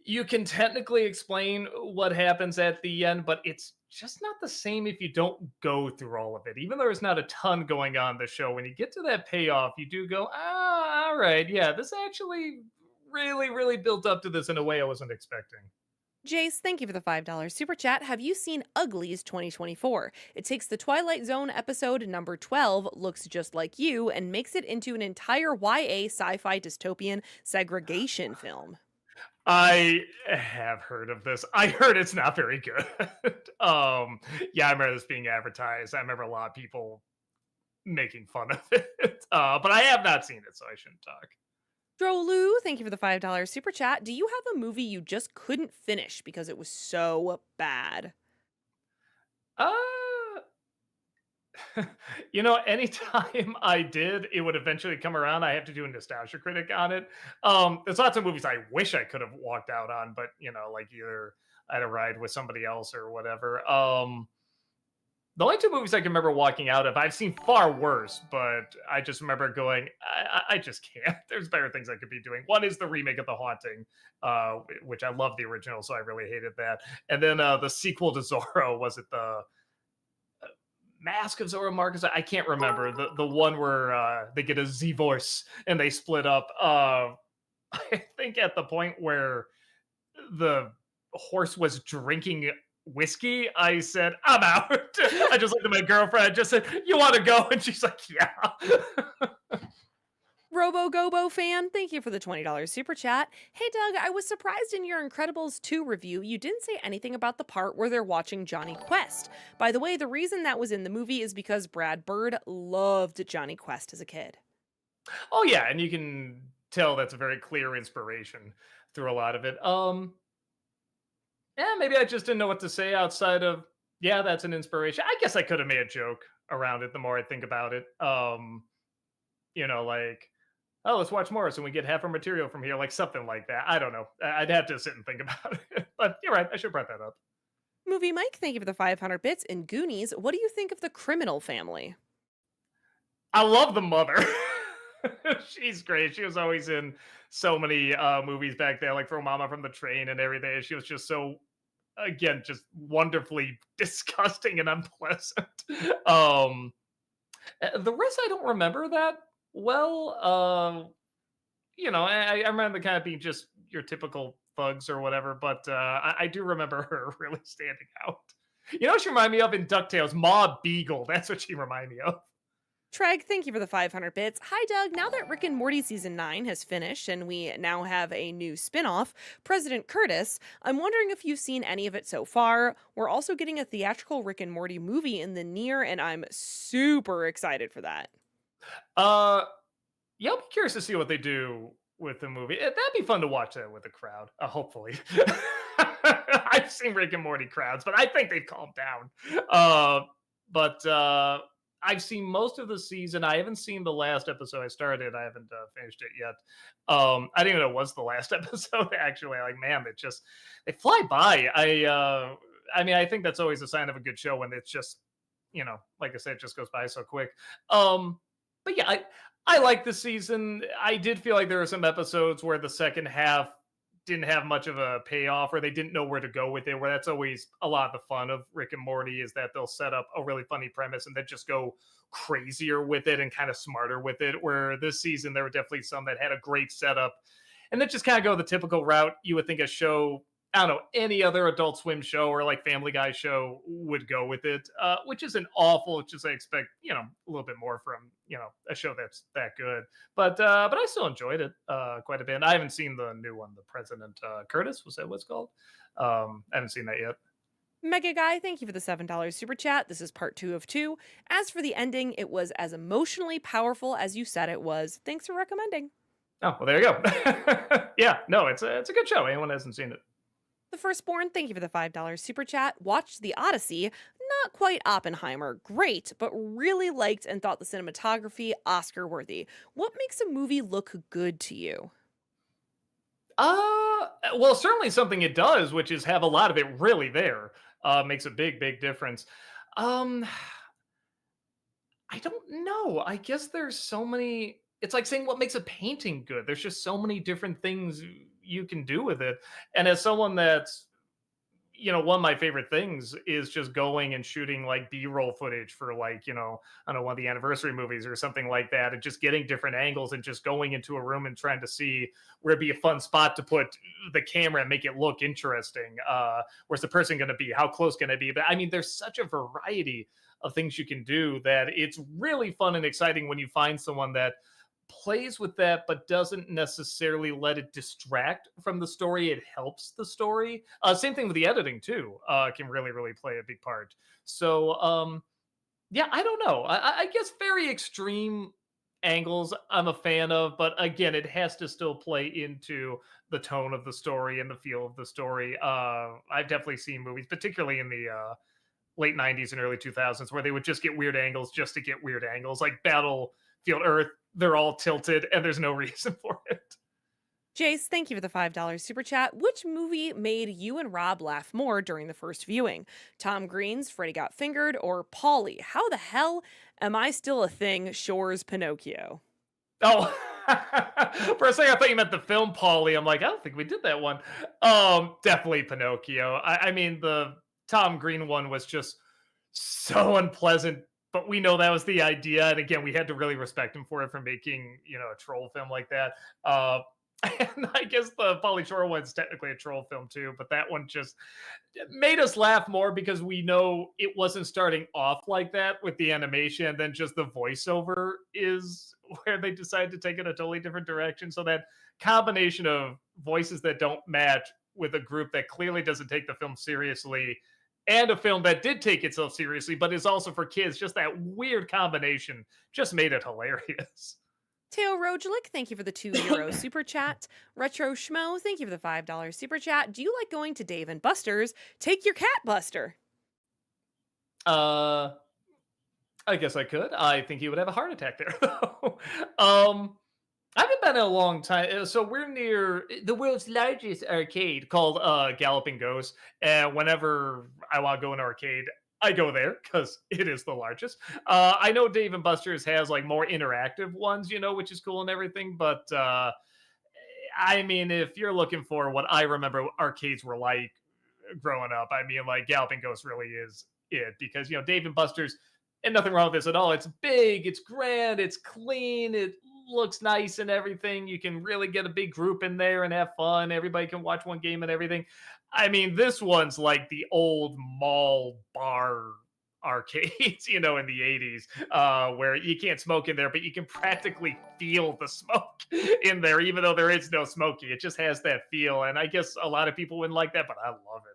you can technically explain what happens at the end, but it's just not the same if you don't go through all of it. Even though there's not a ton going on in the show, when you get to that payoff, you do go, all right, yeah, this actually really, really built up to this in a way I wasn't expecting. Jace, thank you for the $5 super chat. Have you seen Uglies 2024? It takes the Twilight Zone episode number 12, Looks Just Like You, and makes it into an entire YA sci-fi dystopian segregation film. I have heard of this. I heard it's not very good. Yeah, I remember this being advertised. I remember a lot of people making fun of it. But I have not seen it, so I shouldn't talk. Drolu, thank you for the $5 super chat. Do you have a movie you just couldn't finish because it was so bad? Uh anytime I did, it would eventually come around. I have to do a nostalgia critic on it. There's lots of movies I wish I could have walked out on, but like either I had a ride with somebody else or whatever. The only two movies I can remember walking out of, I've seen far worse, but I just remember going, I just can't. There's better things I could be doing. One is the remake of The Haunting, which I love the original, so I really hated that. And then the sequel to Zorro, was it the Mask of Zorro Marcus? I can't remember. The one where they get a Z voice and they split up. I think at the point where the horse was drinking whiskey, I said, I'm out. I just looked at my girlfriend. I just said, you want to go? And she's like, yeah. Robo Gobo fan, thank you for the $20 super chat. Hey Doug, I was surprised in your Incredibles 2 review you didn't say anything about the part where they're watching Johnny Quest. By the way, the reason that was in the movie is because Brad Bird loved Johnny Quest as a kid. Oh yeah, and you can tell that's a very clear inspiration through a lot of it. Yeah, maybe I just didn't know what to say outside of, yeah, that's an inspiration. I guess I could have made a joke around it the more I think about it. Like, oh, let's watch Morris and we get half our material from here, like something like that. I don't know. I'd have to sit and think about it. But you're right. I should have brought that up. Movie Mike, thank you for the 500 bits. In Goonies, what do you think of the criminal family? I love the mother. She's great. She was always in so many movies back there, like Throw Mama from the Train and everything. She was just so, again, just wonderfully disgusting and unpleasant. um, the rest I don't remember that well. I remember kind of being just your typical thugs or whatever, but I do remember her really standing out. You know, what she reminded me of in DuckTales, Ma Beagle. That's what she reminded me of. Treg, thank you for the 500 bits. Hi, Doug. Now that Rick and Morty season 9 has finished and we now have a new spin off, President Curtis, I'm wondering if you've seen any of it so far. We're also getting a theatrical Rick and Morty movie in the near, and I'm super excited for that. Uh, yeah, I'll be curious to see what they do with the movie. That'd be fun to watch that with a crowd. Hopefully, I've seen Rick and Morty crowds, but I think they've calmed down. But I've seen most of the season. I haven't seen the last episode. I started. I haven't finished it yet. I didn't even know it was the last episode. Actually, like man, they fly by. I mean, I think that's always a sign of a good show when it's just, like I said, it just goes by so quick. But yeah, I like the season. I did feel like there were some episodes where the second half didn't have much of a payoff or they didn't know where to go with it, where that's always a lot of the fun of Rick and Morty is that they'll set up a really funny premise and then just go crazier with it and kind of smarter with it. Where this season, there were definitely some that had a great setup and then just kind of go the typical route you would think a show, I don't know, any other Adult Swim show or like Family Guy show would go with it, which isn't awful. It's just I expect, a little bit more from, a show that's that good. But I still enjoyed it quite a bit. I haven't seen the new one, the President Curtis. Was that what it's called? I haven't seen that yet. Mega Guy, thank you for the $7 super chat. This is part 2 of 2. As for the ending, it was as emotionally powerful as you said it was. Thanks for recommending. Oh well, there you go. Yeah, no, it's a good show. Anyone hasn't seen it. The Firstborn, thank you for the $5 super chat. Watched The Odyssey. Not quite Oppenheimer. Great, but really liked and thought the cinematography Oscar worthy. What makes a movie look good to you? Well, certainly something it does, which is have a lot of it really there. Makes a big difference. Um, I don't know. I guess there's so many. It's like saying what makes a painting good. There's just so many different things you can do with it. And as someone that's, one of my favorite things is just going and shooting like B-roll footage for like, I don't know, one of the anniversary movies or something like that, and just getting different angles and just going into a room and trying to see where it'd be a fun spot to put the camera and make it look interesting. Where's the person going to be? How close can it be? But I mean, there's such a variety of things you can do that it's really fun and exciting when you find someone that plays with that but doesn't necessarily let it distract from the story. It helps the story. Same thing with the editing too, can really play a big part. So yeah, I don't know. I guess very extreme angles I'm a fan of, but again, it has to still play into the tone of the story and the feel of the story. I've definitely seen movies, particularly in the late 90s and early 2000s, where they would just get weird angles just to get weird angles, like Battlefield Earth. They're all tilted and there's no reason for it. Jace, thank you for the $5 super chat. Which movie made you and Rob laugh more during the first viewing? Tom Green's Freddy Got Fingered or Polly? How the hell am I still a thing? Shore's Pinocchio. Oh, for a second, I thought you meant the film Polly. I'm like, I don't think we did that one. Definitely Pinocchio. I mean, the Tom Green one was just so unpleasant, but we know that was the idea. And again, we had to really respect him for it for making, a troll film like that. And I guess the Pauly Shore one's technically a troll film too, but that one just made us laugh more because we know it wasn't starting off like that with the animation, and then just the voiceover is where they decided to take it a totally different direction. So that combination of voices that don't match with a group that clearly doesn't take the film seriously and a film that did take itself seriously but is also for kids, just that weird combination just made it hilarious. Teo Rojalik, thank you for the €2 super chat. Retro Schmo, thank you for the $5 super chat. Do you like going to Dave and Buster's? Take your cat, Buster. Uh, I guess I could. I think he would have a heart attack there, though. I haven't been in a long time. So we're near the world's largest arcade called Galloping Ghost. And whenever I want to go in an arcade, I go there because it is the largest. I know Dave and Buster's has like more interactive ones, which is cool and everything. But I mean, if you're looking for what I remember arcades were like growing up, I mean, like Galloping Ghost really is it because Dave and Buster's, and nothing wrong with this at all. It's big, it's grand, it's clean, it looks nice and everything. You can really get a big group in there and have fun. Everybody can watch one game and everything. I mean, this one's like the old mall bar arcades, in the 80s, where you can't smoke in there, but you can practically feel the smoke in there, even though there is no smoking. It just has that feel. And I guess a lot of people wouldn't like that, but I love it.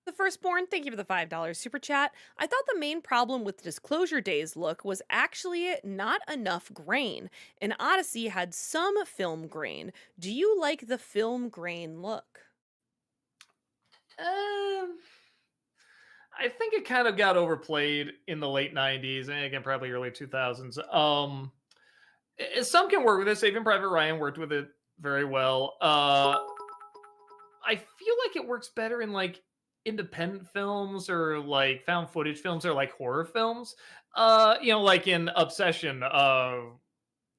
The Firstborn, thank you for the $5 super chat. I thought the main problem with Disclosure Day's look was actually not enough grain, and Odyssey had some film grain. Do you like the film grain look? Um, I think it kind of got overplayed in the late 90s and again, probably early 2000s. Some can work with it. Saving Private Ryan worked with it very well. I feel like it works better in like independent films or like found footage films or like horror films. Like in Obsession,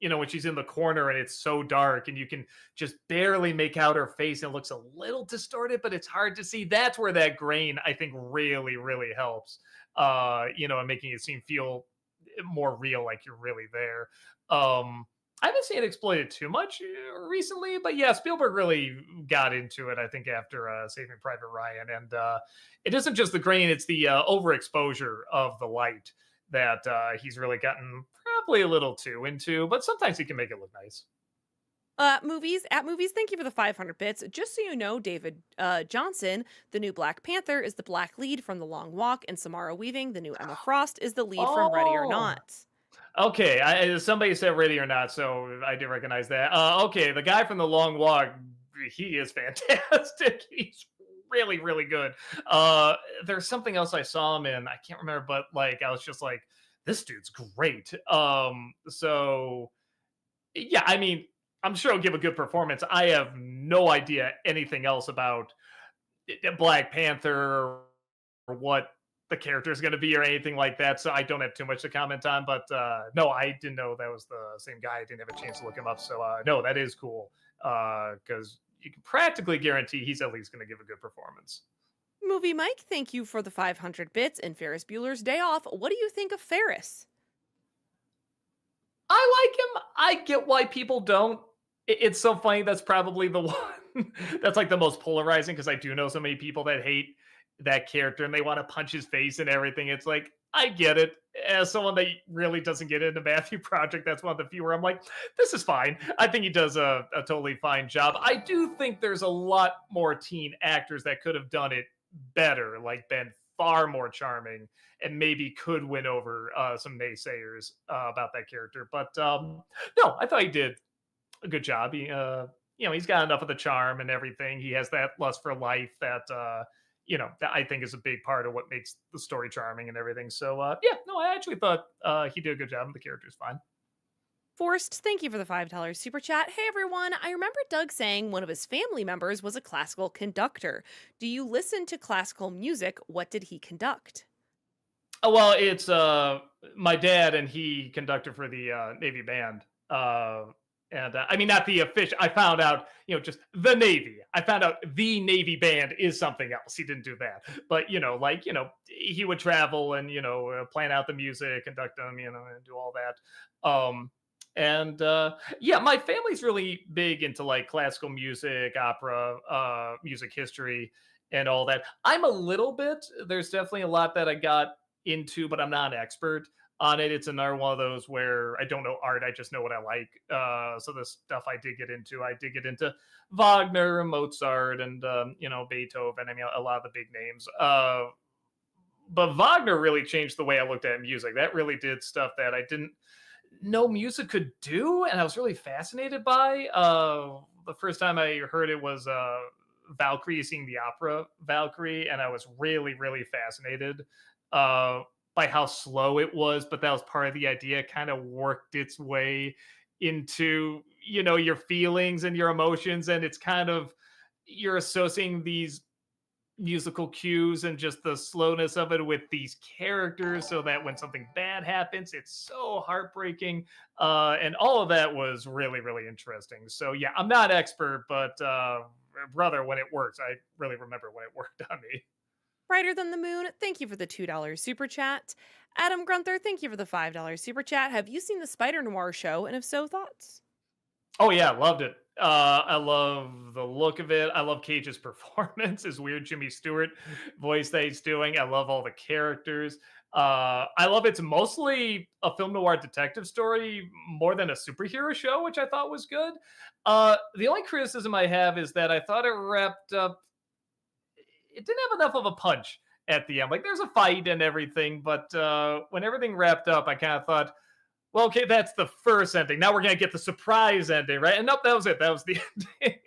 when she's in the corner and it's so dark and you can just barely make out her face and it looks a little distorted, but it's hard to see. That's where that grain, I think, really, really helps. And making it feel more real, like you're really there. I haven't seen it exploited too much recently, but yeah, Spielberg really got into it. I think after Saving Private Ryan, and it isn't just the grain; it's the overexposure of the light that he's really gotten probably a little too into. But sometimes he can make it look nice. Movies, thank you for the 500 bits. Just so you know, David Johnson, the new Black Panther, is the black lead from The Long Walk, and Samara Weaving, the new Emma Frost, is the lead from Ready or Oh, Not. okay. Somebody said Ready or Not, so I did recognize that. Okay, the guy from The Long Walk, he is fantastic. He's really, really good. There's something else I saw him in. I can't remember, but like I was just like, this dude's great. So yeah, I mean, I'm sure he'll give a good performance. I have no idea anything else about Black Panther or what the character is going to be or anything like that. So I don't have too much to comment on. But no, I didn't know that was the same guy. I didn't have a chance to look him up. So no, that is cool because you can practically guarantee he's at least going to give a good performance. Movie Mike, thank you for the 500 bits, and Ferris Bueller's Day Off. What do you think of Ferris? I like him. I get why people don't. It's so funny. That's probably the one that's like the most polarizing because I do know so many people that hate that character and they want to punch his face and everything. It's like, I get it. As someone that really doesn't get into Matthew Project, that's one of the few where I'm like, this is fine. I think he does a totally fine job. I do think there's a lot more teen actors that could have done it better, like been far more charming and maybe could win over some naysayers about that character. But no, I thought he did a good job. He's got enough of the charm and everything. He has that lust for life that that I think is a big part of what makes the story charming and everything. So yeah, no, I actually thought he did a good job and the character's fine. Forrest, thank you for the $5 super chat. Hey everyone, I remember Doug saying one of his family members was a classical conductor. Do you listen to classical music? What did he conduct? Oh, well, it's my dad, and he conducted for the Navy band. And I mean, not the official. I found out, just the Navy. I found out the Navy band is something else. He didn't do that, but he would travel and plan out the music, conduct them, and do all that. And yeah, my family's really big into like classical music, opera, music history, and all that. I'm a little bit. There's definitely a lot that I got into, but I'm not an expert on it. It's another one of those where I don't know art, I just know what I like. So the stuff I did get into Wagner, Mozart, and Beethoven. I mean, a lot of the big names. But Wagner really changed the way I looked at music. That really did stuff that I didn't no music could do, and I was really fascinated by. The first time I heard it was Valkyrie sing the opera Valkyrie, and I was really, really fascinated uh, by how slow it was. But that was part of the idea. It kind of worked its way into your feelings and your emotions, and it's kind of you're associating these musical cues and just the slowness of it with these characters so that when something bad happens it's so heartbreaking, and all of that was really, really interesting. So yeah, I'm not expert, but brother, when it works, I really remember when it worked on me. Brighter Than the Moon, thank you for the $2 super chat. Adam Grunther, thank you for the $5 super chat. Have you seen the Spider Noir show? And if so, thoughts? Oh yeah, loved it. I love the look of it. I love Cage's performance, his weird Jimmy Stewart voice that he's doing. I love all the characters. I love it's mostly a film noir detective story more than a superhero show, which I thought was good. The only criticism I have is that I thought it wrapped up. It didn't have enough of a punch at the end. Like there's a fight and everything, but when everything wrapped up, I kind of thought, well, okay, that's the first ending. Now we're gonna get the surprise ending, right? And nope, that was it. That was the ending.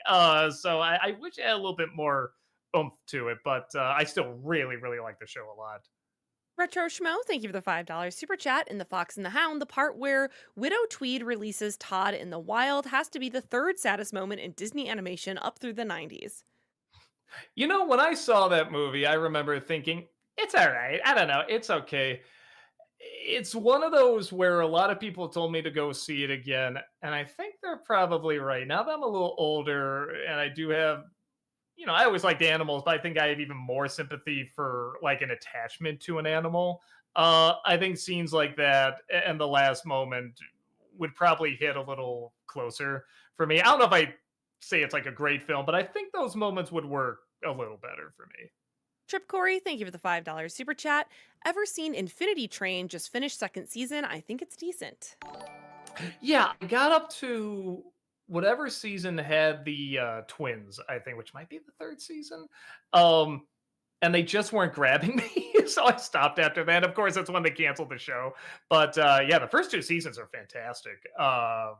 So I wish it had a little bit more oomph to it, but I still really, really like the show a lot. Retro Schmo, thank you for the $5 super chat. In The Fox and the Hound, the part where Widow Tweed releases Todd in the wild has to be the third saddest moment in Disney animation up through the 90s. When I saw that movie, I remember thinking, it's all right. I don't know. It's okay. It's one of those where a lot of people told me to go see it again. And I think they're probably right. Now that I'm a little older and I do have I always liked animals, but I think I have even more sympathy for like an attachment to an animal. I think scenes like that and the last moment would probably hit a little closer for me. I don't know if I say it's like a great film, but I think those moments would work a little better for me. Trip Corey, thank you for the $5 super chat. Ever seen Infinity Train just finished second season? I think it's decent. Yeah, I got up to whatever season had the twins, I think, which might be the third season. Um, and they just weren't grabbing me, so I stopped after that. Of course, that's when they canceled the show. But yeah, the first two seasons are fantastic. Uh,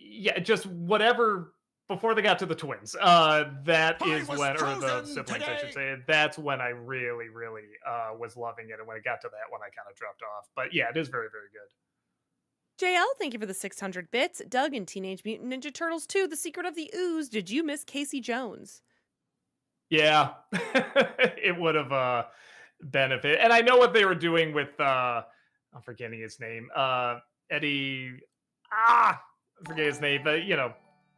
yeah, just whatever before they got to the twins. That I is was when, or the chosen siblings, I should today. say. That's when I really, really was loving it, and when it got to that one, I kind of dropped off. But yeah, it is very, very good. JL, thank you for the 600 bits. Doug in Teenage Mutant Ninja Turtles 2, The Secret of the Ooze. Did you miss Casey Jones? Yeah, it would have benefit. And I know what they were doing with I'm forgetting his name. Eddie I forget his name, but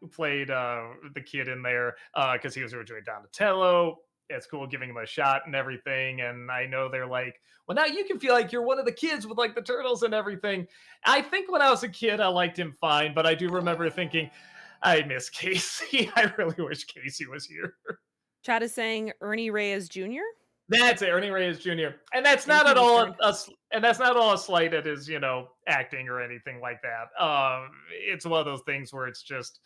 who played the kid in there because he was originally Donatello. It's cool giving him a shot and everything. And I know they're like, well, now you can feel like you're one of the kids with like the turtles and everything. I think when I was a kid, I liked him fine, but I do remember thinking, I miss Casey. I really wish Casey was here. Chad is saying Ernie Reyes Jr. That's it, Ernie Reyes Jr. And that's And not he at all returned. and that's not all a slight at his, acting or anything like that. It's one of those things where it's just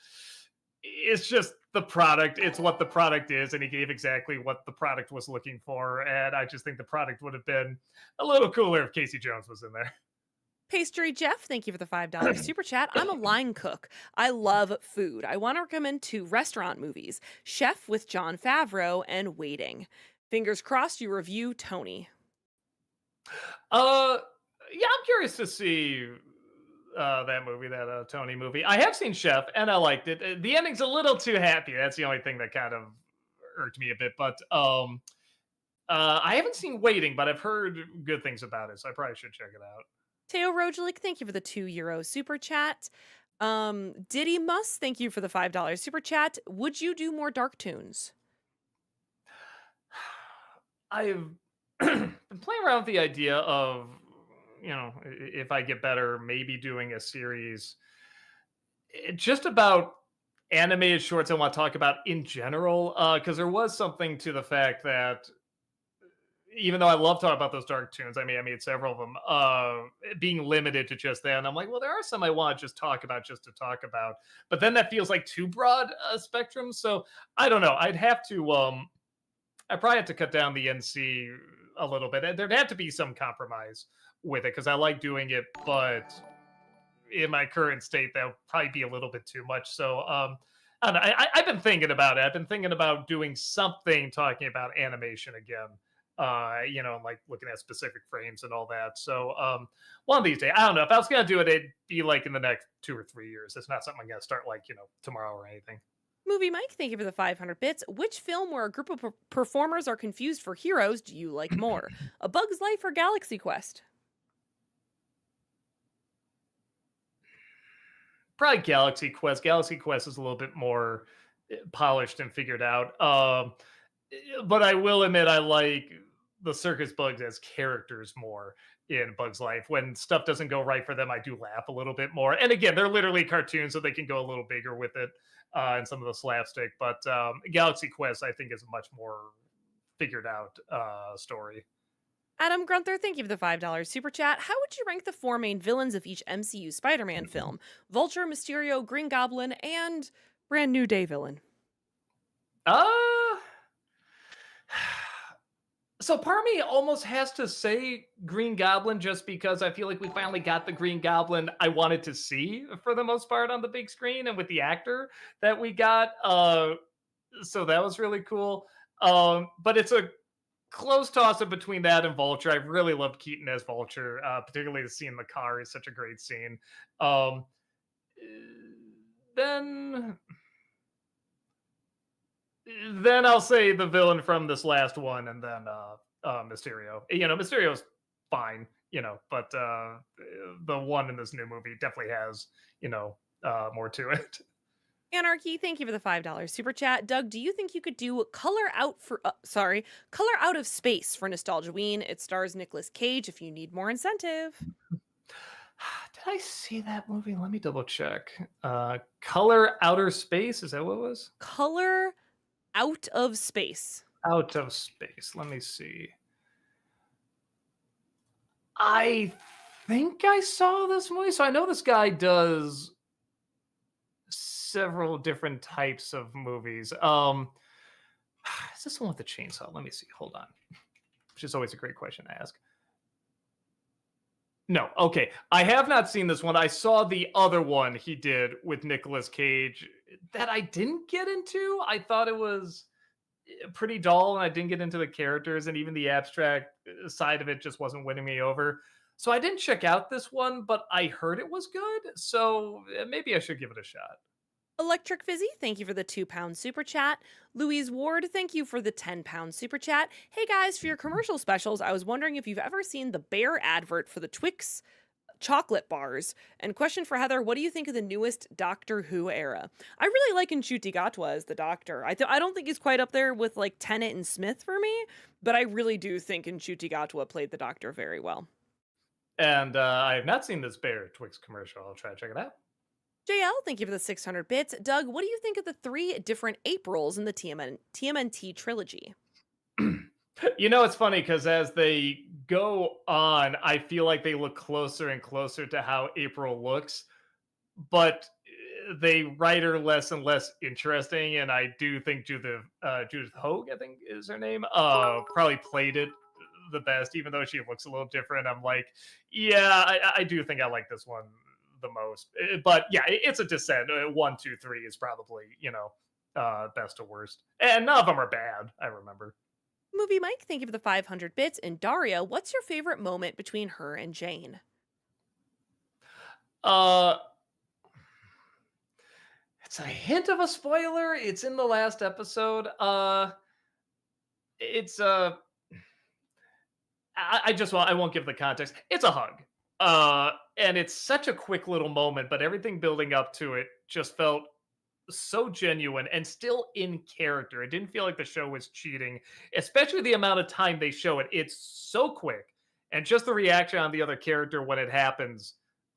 the product. It's what the product is, and he gave exactly what the product was looking for. And I just think the product would have been a little cooler if Casey Jones was in there. Pastry Jeff, thank you for the $5 super chat. I'm a line cook. I love food. I want to recommend two restaurant movies, Chef with Jon Favreau and Waiting. Fingers crossed you review Tony. Uh, yeah, I'm curious to see that movie, that Tony movie. I have seen Chef, and I liked it. The ending's a little too happy. That's the only thing that kind of irked me a bit. But I haven't seen Waiting, but I've heard good things about it, so I probably should check it out. Teo Rojelik, thank you for the €2 super chat. Diddy Muss, thank you for the $5 super chat. Would you do more Dark Tunes? I've been playing around with the idea of, if I get better, maybe doing a series just about animated shorts I want to talk about in general. Because there was something to the fact that even though I love talking about those dark tunes, I made several of them, being limited to just that. And I'm like, well, there are some I want to just talk about just to talk about. But then that feels like too broad a spectrum. So I don't know. I probably have to cut down the NC a little bit. And there'd have to be some compromise with it because I like doing it, but in my current state, that would probably be a little bit too much. So, I don't know. I've been thinking about it. I've been thinking about doing something talking about animation again. Like looking at specific frames and all that. So, one of these days, I don't know if I was gonna do it, it'd be like in the next 2 or 3 years. It's not something I'm gonna start like tomorrow or anything. Movie Mike, thank you for the 500 bits. Which film where a group of performers are confused for heroes do you like more? A Bug's Life or Galaxy Quest? Probably Galaxy Quest. Galaxy Quest is a little bit more polished and figured out. But I will admit I like the circus bugs as characters more in Bugs Life. When stuff doesn't go right for them, I do laugh a little bit more. And again, they're literally cartoons, so they can go a little bigger with it and some of the slapstick. But Galaxy Quest, I think, is a much more figured out story. Adam Grunther, thank you for the $5 super chat. How would you rank the four main villains of each MCU Spider Man film? Vulture, Mysterio, Green Goblin, and brand new day villain. Uh So part of me almost has to say Green Goblin just because I feel like we finally got the Green Goblin I wanted to see for the most part on the big screen and with the actor that we got. So that was really cool. But it's a close toss up between that and Vulture. I really loved Keaton as Vulture, particularly the scene in the car is such a great scene. Um, then then I'll say the villain from this last one, and then Mysterio. Mysterio's fine, but the one in this new movie definitely has more to it. Anarchy, thank you for the $5 super chat. Doug, do you think you could do Color Out of Space for Nostalgiaween? It stars Nicolas Cage if you need more incentive. Did I see that movie? Let me double check. Color Outer Space. Is that what it was? Color Out of Space. Out of Space. Let me see. I think I saw this movie. So I know this guy does several different types of movies. Is this the one with the chainsaw? Let me see. Hold on. Which is always a great question to ask. No, okay. I have not seen this one. I saw the other one he did with Nicolas Cage that I didn't get into. I thought it was pretty dull and I didn't get into the characters and even the abstract side of it just wasn't winning me over. So I didn't check out this one, but I heard it was good. So maybe I should give it a shot. Electric Fizzy, thank you for the £2 super chat. Louise Ward, thank you for the £10 super chat. Hey guys, for your commercial specials, I was wondering if you've ever seen the Bear advert for the Twix chocolate bars. And question for Heather, what do you think of the newest Doctor Who era? I really like Nchuti Gatwa as the Doctor. I don't think he's quite up there with like Tennant and Smith for me, but I really do think Nchuti Gatwa played the Doctor very well. And I have not seen this Bear Twix commercial. I'll try to check it out. JL, thank you for the 600 bits. Doug, what do you think of the 3 different Aprils in the TMNT trilogy? It's funny because as they go on, I feel like they look closer and closer to how April looks, but they write her less and less interesting. And I do think Judith Hogue, I think is her name, probably played it the best, even though she looks a little different. I'm like, yeah, I do think I like this one the most. But yeah, it's a descent. 1, 2, 3 is probably best to worst, and none of them are bad. I remember. Movie Mike, thank you for the 500 bits. And Daria, what's your favorite moment between her and Jane? It's a hint of a spoiler. It's in the last episode. It's I won't give the context. It's a hug. And it's such a quick little moment, but everything building up to it just felt so genuine and still in character. It didn't feel like the show was cheating, especially the amount of time they show it. It's so quick, and just the reaction on the other character when it happens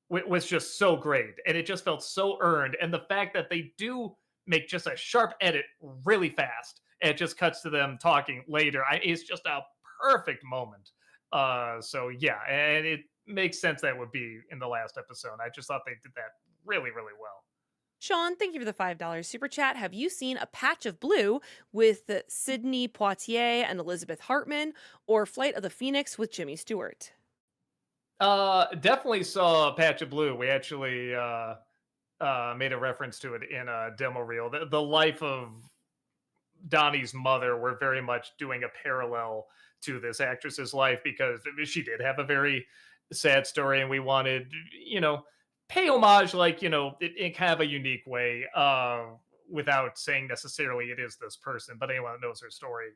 was just so great, and it just felt so earned. And the fact that they do make just a sharp edit really fast, and it just cuts to them talking later. It's just a perfect moment. So yeah, and it makes sense that would be in the last episode. I just thought they did that really, really well. Sean, thank you for the $5 super chat. Have you seen A Patch of Blue with Sidney Poitier and Elizabeth Hartman, or Flight of the Phoenix with Jimmy Stewart? Definitely saw Patch of Blue. We actually made a reference to it in a demo reel. The life of Donnie's mother, we're very much doing a parallel to this actress's life because she did have a very sad story, and we wanted, you know, pay homage, like, in kind of a unique way, without saying necessarily it is this person, but anyone that knows her story,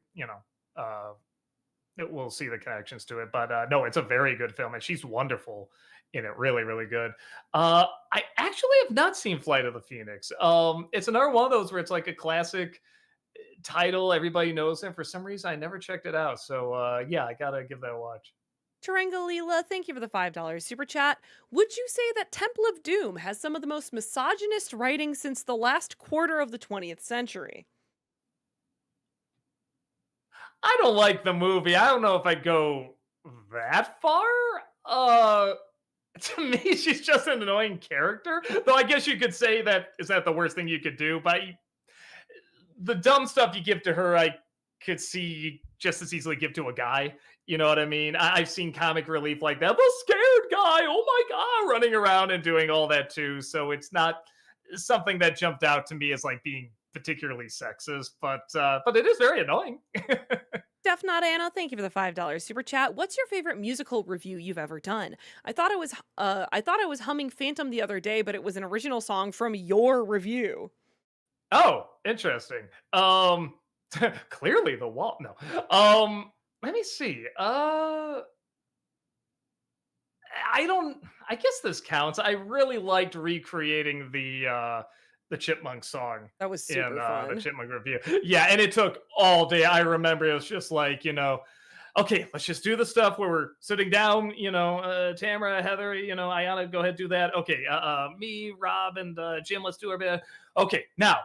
we'll see the connections to it. But no, it's a very good film, and she's wonderful in it. Really, really good. I actually have not seen Flight of the Phoenix. It's another one of those where it's like a classic title, everybody knows him. For some reason, I never checked it out. So yeah, I gotta give that a watch. Tarangalila, thank you for the $5 super chat. Would you say that Temple of Doom has some of the most misogynist writing since the last quarter of the 20th century? I don't like the movie. I don't know if I'd go that far. Uh to me, she's just an annoying character. Though I guess you could say that is that the worst thing you could do. But the dumb stuff you give to her, I could see just as easily give to a guy. You know what I mean? I've seen comic relief like that. The scared guy, oh my god, running around and doing all that too. So it's not something that jumped out to me as like being particularly sexist, but it is very annoying. Def Not Anna, thank you for the $5 super chat. What's your favorite musical review you've ever done? I thought I was humming Phantom the other day, but it was an original song from your review. Oh, interesting. Clearly the wall. No. Let me see. I don't. I guess this counts. I really liked recreating the Chipmunk song That was in super the fun. Chipmunk review. Yeah, and it took all day. I remember it was just like, okay, let's just do the stuff where we're sitting down. Tamara, Heather, Ayana, go ahead, do that. Okay, me, Rob, and Jim, let's do our bit. Okay, now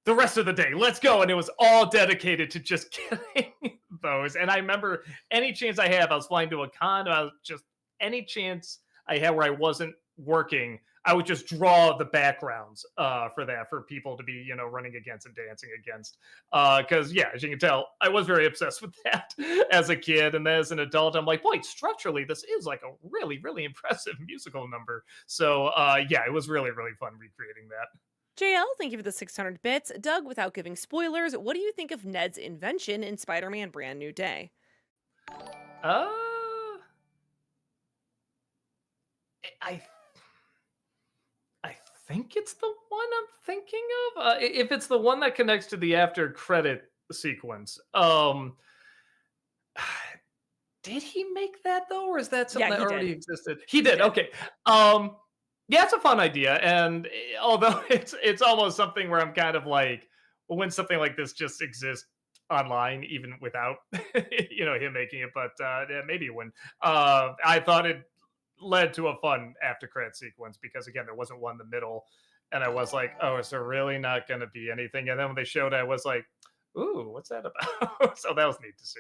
the rest of the day, let's go. And it was all dedicated to just getting those. And I remember any chance I have, I was flying to a con. I was just any chance I had where I wasn't working, I would just draw the backgrounds for that for people to be, running against and dancing against. Because yeah, as you can tell, I was very obsessed with that as a kid, and as an adult, I'm like, boy, structurally, this is like a really, really impressive musical number. So yeah, it was really, really fun recreating that. JL, thank you for the 600 bits. Doug, without giving spoilers, what do you think of Ned's invention in Spider Man Brand New Day? Uh, I I think it's the one I'm thinking of. If it's the one that connects to the after credit sequence, did he make that though, or is that something Yeah, that he already did. existed? He He did. did. Okay. Yeah, it's a fun idea, and although it's almost something where I'm kind of like, well, when something like this just exists online, even without him making it, but yeah, maybe it wouldn't. I thought it led to a fun after credit sequence because again, there wasn't one in the middle, and I was like, oh, is there really not going to be anything? And then when they showed, I was like, ooh, what's that about? So that was neat to see.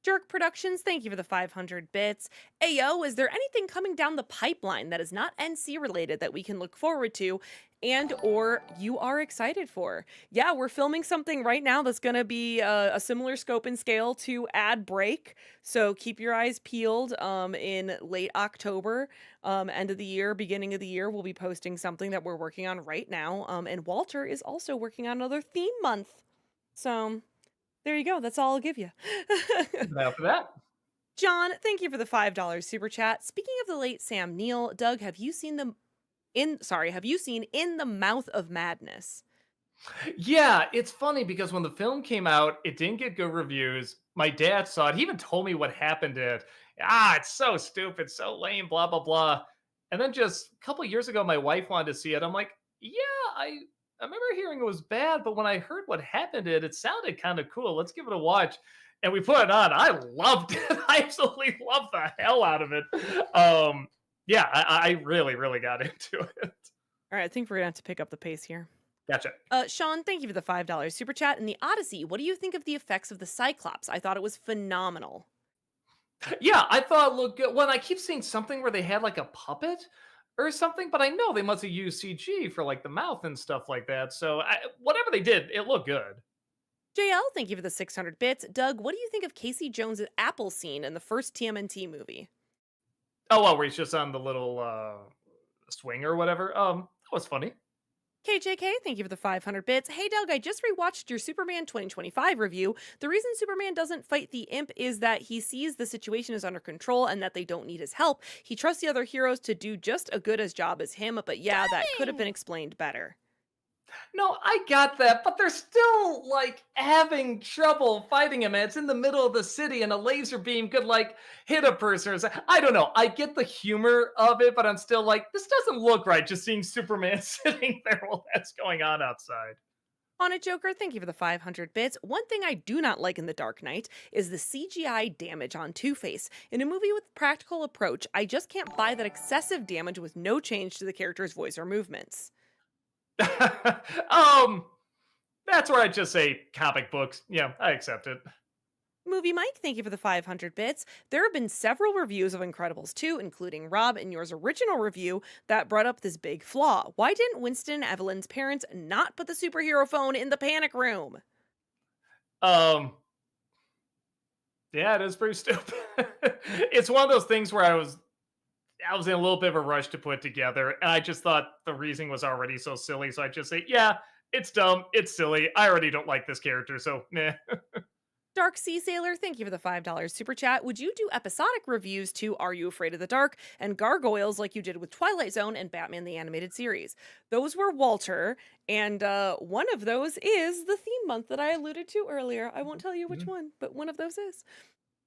Jerk Productions, thank you for the 500 bits. Ayo, is there anything coming down the pipeline that is not NC related that we can look forward to and or you are excited for? Yeah, we're filming something right now that's going to be a similar scope and scale to Ad Break. So keep your eyes peeled in late October, end of the year, beginning of the year, we'll be posting something that we're working on right now. And Walter is also working on another theme month. So there you go. That's all I'll give you. Now for that. John, thank you for the $5 super chat. Speaking of the late Sam Neill, Doug, have you seen In the Mouth of Madness? Yeah, it's funny because when the film came out, it didn't get good reviews. My dad saw it. He even told me what happened in it. It's so stupid, so lame, blah blah blah. And then just a couple years ago, my wife wanted to see it. I'm like, yeah, I remember hearing it was bad, but when I heard what happened in it, it sounded kind of cool. Let's give it a watch. And we put it on. I loved it. I absolutely loved the hell out of it. Yeah, I really, really got into it. All right, I think we're going to have to pick up the pace here. Gotcha. Sean, thank you for the $5 super chat. In the Odyssey, what do you think of the effects of the Cyclops? I thought it was phenomenal. Yeah, I thought it looked good. Well, I keep seeing something where they had like a puppet. or something, but I know they must have used CG for like the mouth and stuff like that. So whatever they did, it looked good. JL, thank you for the 600 bits. Doug, what do you think of Casey Jones' Apple scene in the first TMNT movie? Oh well, where he's just on the little swing or whatever. That was funny. KJK, thank you for the 500 bits. Hey Doug, I just rewatched your Superman 2025 review. The reason Superman doesn't fight the imp is that he sees the situation is under control and that they don't need his help. He trusts the other heroes to do just as good a job as him, but yeah, that could have been explained better. No, I got that, but they're still like having trouble fighting him. And it's in the middle of the city, and a laser beam could like hit a person. I don't know. I get the humor of it, but I'm still like, this doesn't look right. Just seeing Superman sitting there while that's going on outside. On a Joker, thank you for the 500 bits. One thing I do not like in The Dark Knight is the CGI damage on Two-Face. In a movie with practical approach, I just can't buy that excessive damage with no change to the character's voice or movements. um, that's where I just say comic books. Yeah, I accept it. Movie Mike, thank you for the 500 bits. There have been several reviews of Incredibles 2, including Rob and yours original review, that brought up this big flaw. Why didn't Winston and Evelyn's parents not put the superhero phone in the panic room? Um, yeah, it is pretty stupid. It's one of those things where I was in a little bit of a rush to put together, and I just thought the reasoning was already so silly. So I just say, yeah, it's dumb, it's silly. I already don't like this character, so nah. Dark Sea Sailor, thank you for the $5 super chat. Would you do episodic reviews to Are You Afraid of the Dark and Gargoyles like you did with Twilight Zone and Batman the Animated Series? Those were Walter, and one of those is the theme month that I alluded to earlier. I won't tell you which one, but one of those is.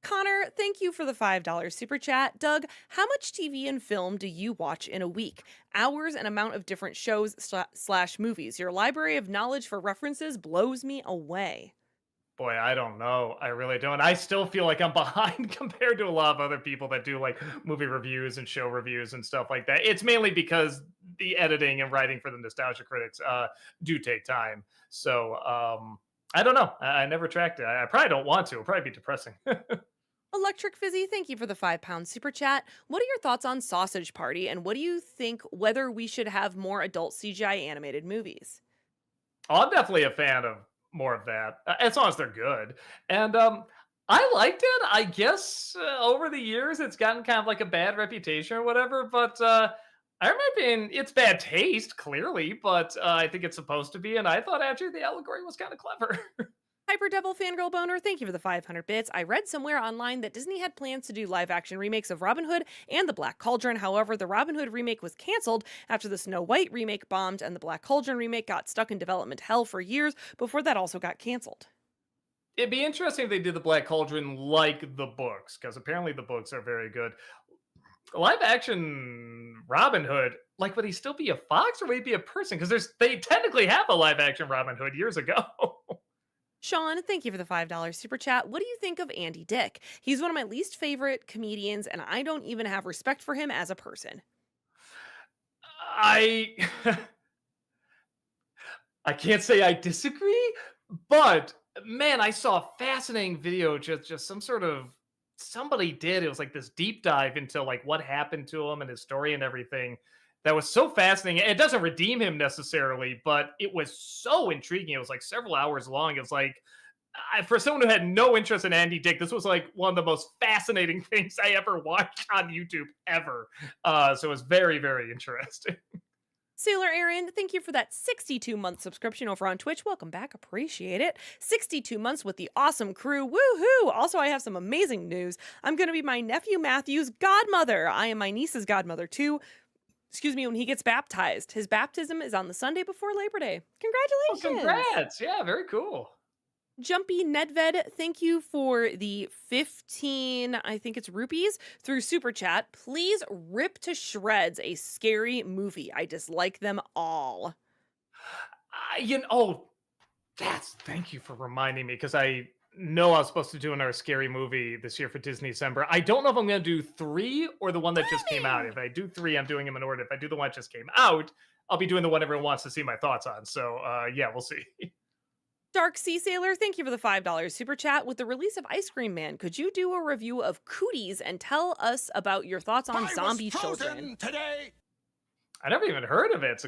Connor, thank you for the $5 super chat. Doug, how much TV and film do you watch in a week? Hours and amount of different shows slash movies. Your library of knowledge for references blows me away. Boy, I don't know. I really don't. I still feel like I'm behind compared to a lot of other people that do like movie reviews and show reviews and stuff like that. It's mainly because the editing and writing for the Nostalgia Critics do take time. So I don't know. I never tracked it. I probably don't want to. It'll probably be depressing. Electric Fizzy, thank you for the £5 super chat. What are your thoughts on Sausage Party, and what do you think whether we should have more adult CGI animated movies? Oh, I'm definitely a fan of more of that, as long as they're good. And I liked it. I guess over the years, it's gotten kind of like a bad reputation or whatever. But I remember being it's bad taste, clearly, but I think it's supposed to be. And I thought actually the allegory was kind of clever. Hyper Devil Fangirl Boner, thank you for the 500 bits. I read somewhere online that Disney had plans to do live action remakes of Robin Hood and the Black Cauldron. However, the Robin Hood remake was canceled after the Snow White remake bombed, and the Black Cauldron remake got stuck in development hell for years before that also got canceled. It'd be interesting if they did the Black Cauldron like the books, because apparently the books are very good. Live action Robin Hood, like, would he still be a fox or would he be a person? Because they technically have a live action Robin Hood years ago. Sean, thank you for the $5 super chat. What do you think of Andy Dick? He's one of my least favorite comedians, and I don't even have respect for him as a person. I I can't say I disagree, but man, I saw a fascinating video. Just some sort of somebody did. It was like this deep dive into like what happened to him and his story and everything. That was so fascinating. It doesn't redeem him necessarily, but it was so intriguing. It was like several hours long. It was like for someone who had no interest in Andy Dick, this was like one of the most fascinating things I ever watched on YouTube ever. So it was very, very interesting. Sailor Aaron, thank you for that 62-month subscription over on Twitch. Welcome back. Appreciate it. 62 months with the awesome crew. Woohoo! Also, I have some amazing news. I'm going to be my nephew Matthew's godmother. I am my niece's godmother, too. Excuse me, when he gets baptized. His baptism is on the Sunday before Labor Day. Congratulations! Well, congrats. Yeah, very cool. Jumpy Nedved, thank you for the 15, I think it's rupees, through Super Chat. Please rip to shreds a scary movie. I dislike them all. Thank you for reminding me because I know I was supposed to do another scary movie this year for Disney December. I don't know if I'm going to do 3 or the one that just came out. If I do 3, I'm doing them in order. If I do the one that just came out, I'll be doing the one everyone wants to see my thoughts on. So, yeah, we'll see. Dark Sea Sailor, thank you for the $5 super chat. With the release of Ice Cream Man, could you do a review of Cooties and tell us about your thoughts on zombie children? Today. I never even heard of it.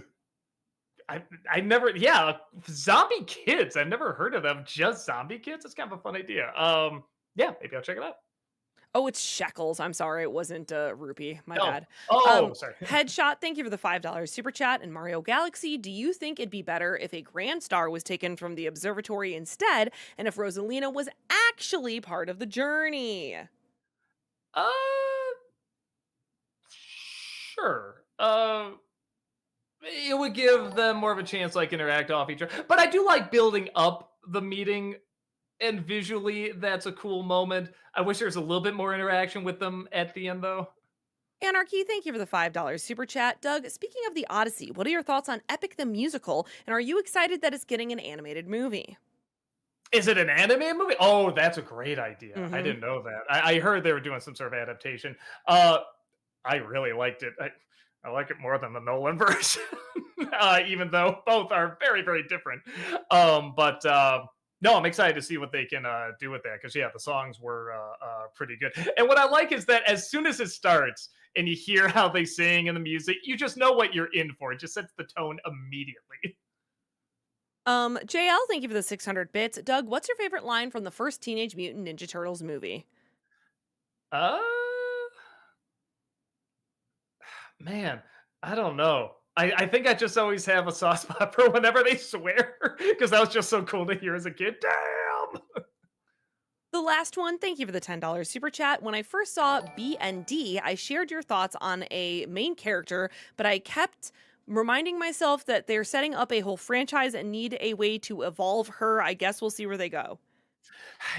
I never, yeah, zombie kids. I've never heard of them. Just zombie kids. That's kind of a fun idea. Yeah, maybe I'll check it out. Oh, it's shekels. I'm sorry, it wasn't rupee. My Oh, bad. oh, sorry. Headshot. Thank you for the $5 super chat. In Mario Galaxy, do you think it'd be better if a Grand Star was taken from the observatory instead, and if Rosalina was actually part of the journey? uh, sure. It would give them more of a chance, like interact off each other. But I do like building up the meeting, and visually, that's a cool moment. I wish there was a little bit more interaction with them at the end, though. Anarchy, thank you for the $5 super chat. Doug, speaking of the Odyssey, what are your thoughts on Epic the Musical, and are you excited that it's getting an animated movie? Is it an anime movie? Oh, that's a great idea. I Hmm. didn't know that. I heard they were doing some sort of adaptation. Uh, I really liked it. I like it more than the Nolan version, even though both are very, very different. But no, I'm excited to see what they can do with that because yeah, the songs were pretty good. And what I like is that as soon as it starts and you hear how they sing and the music, you just know what you're in for. It just sets the tone immediately. JL, thank you for the 600 bits. Doug, what's your favorite line from the first Teenage Mutant Ninja Turtles movie? Uh, Man, I don't know. I think I just always have a soft spot for whenever they swear because that was just so cool to hear as a kid. Damn. The last one, thank you for the $10 super chat. When I first saw BND, I shared your thoughts on a main character, but I kept reminding myself that they're setting up a whole franchise and need a way to evolve her. I guess we'll see where they go.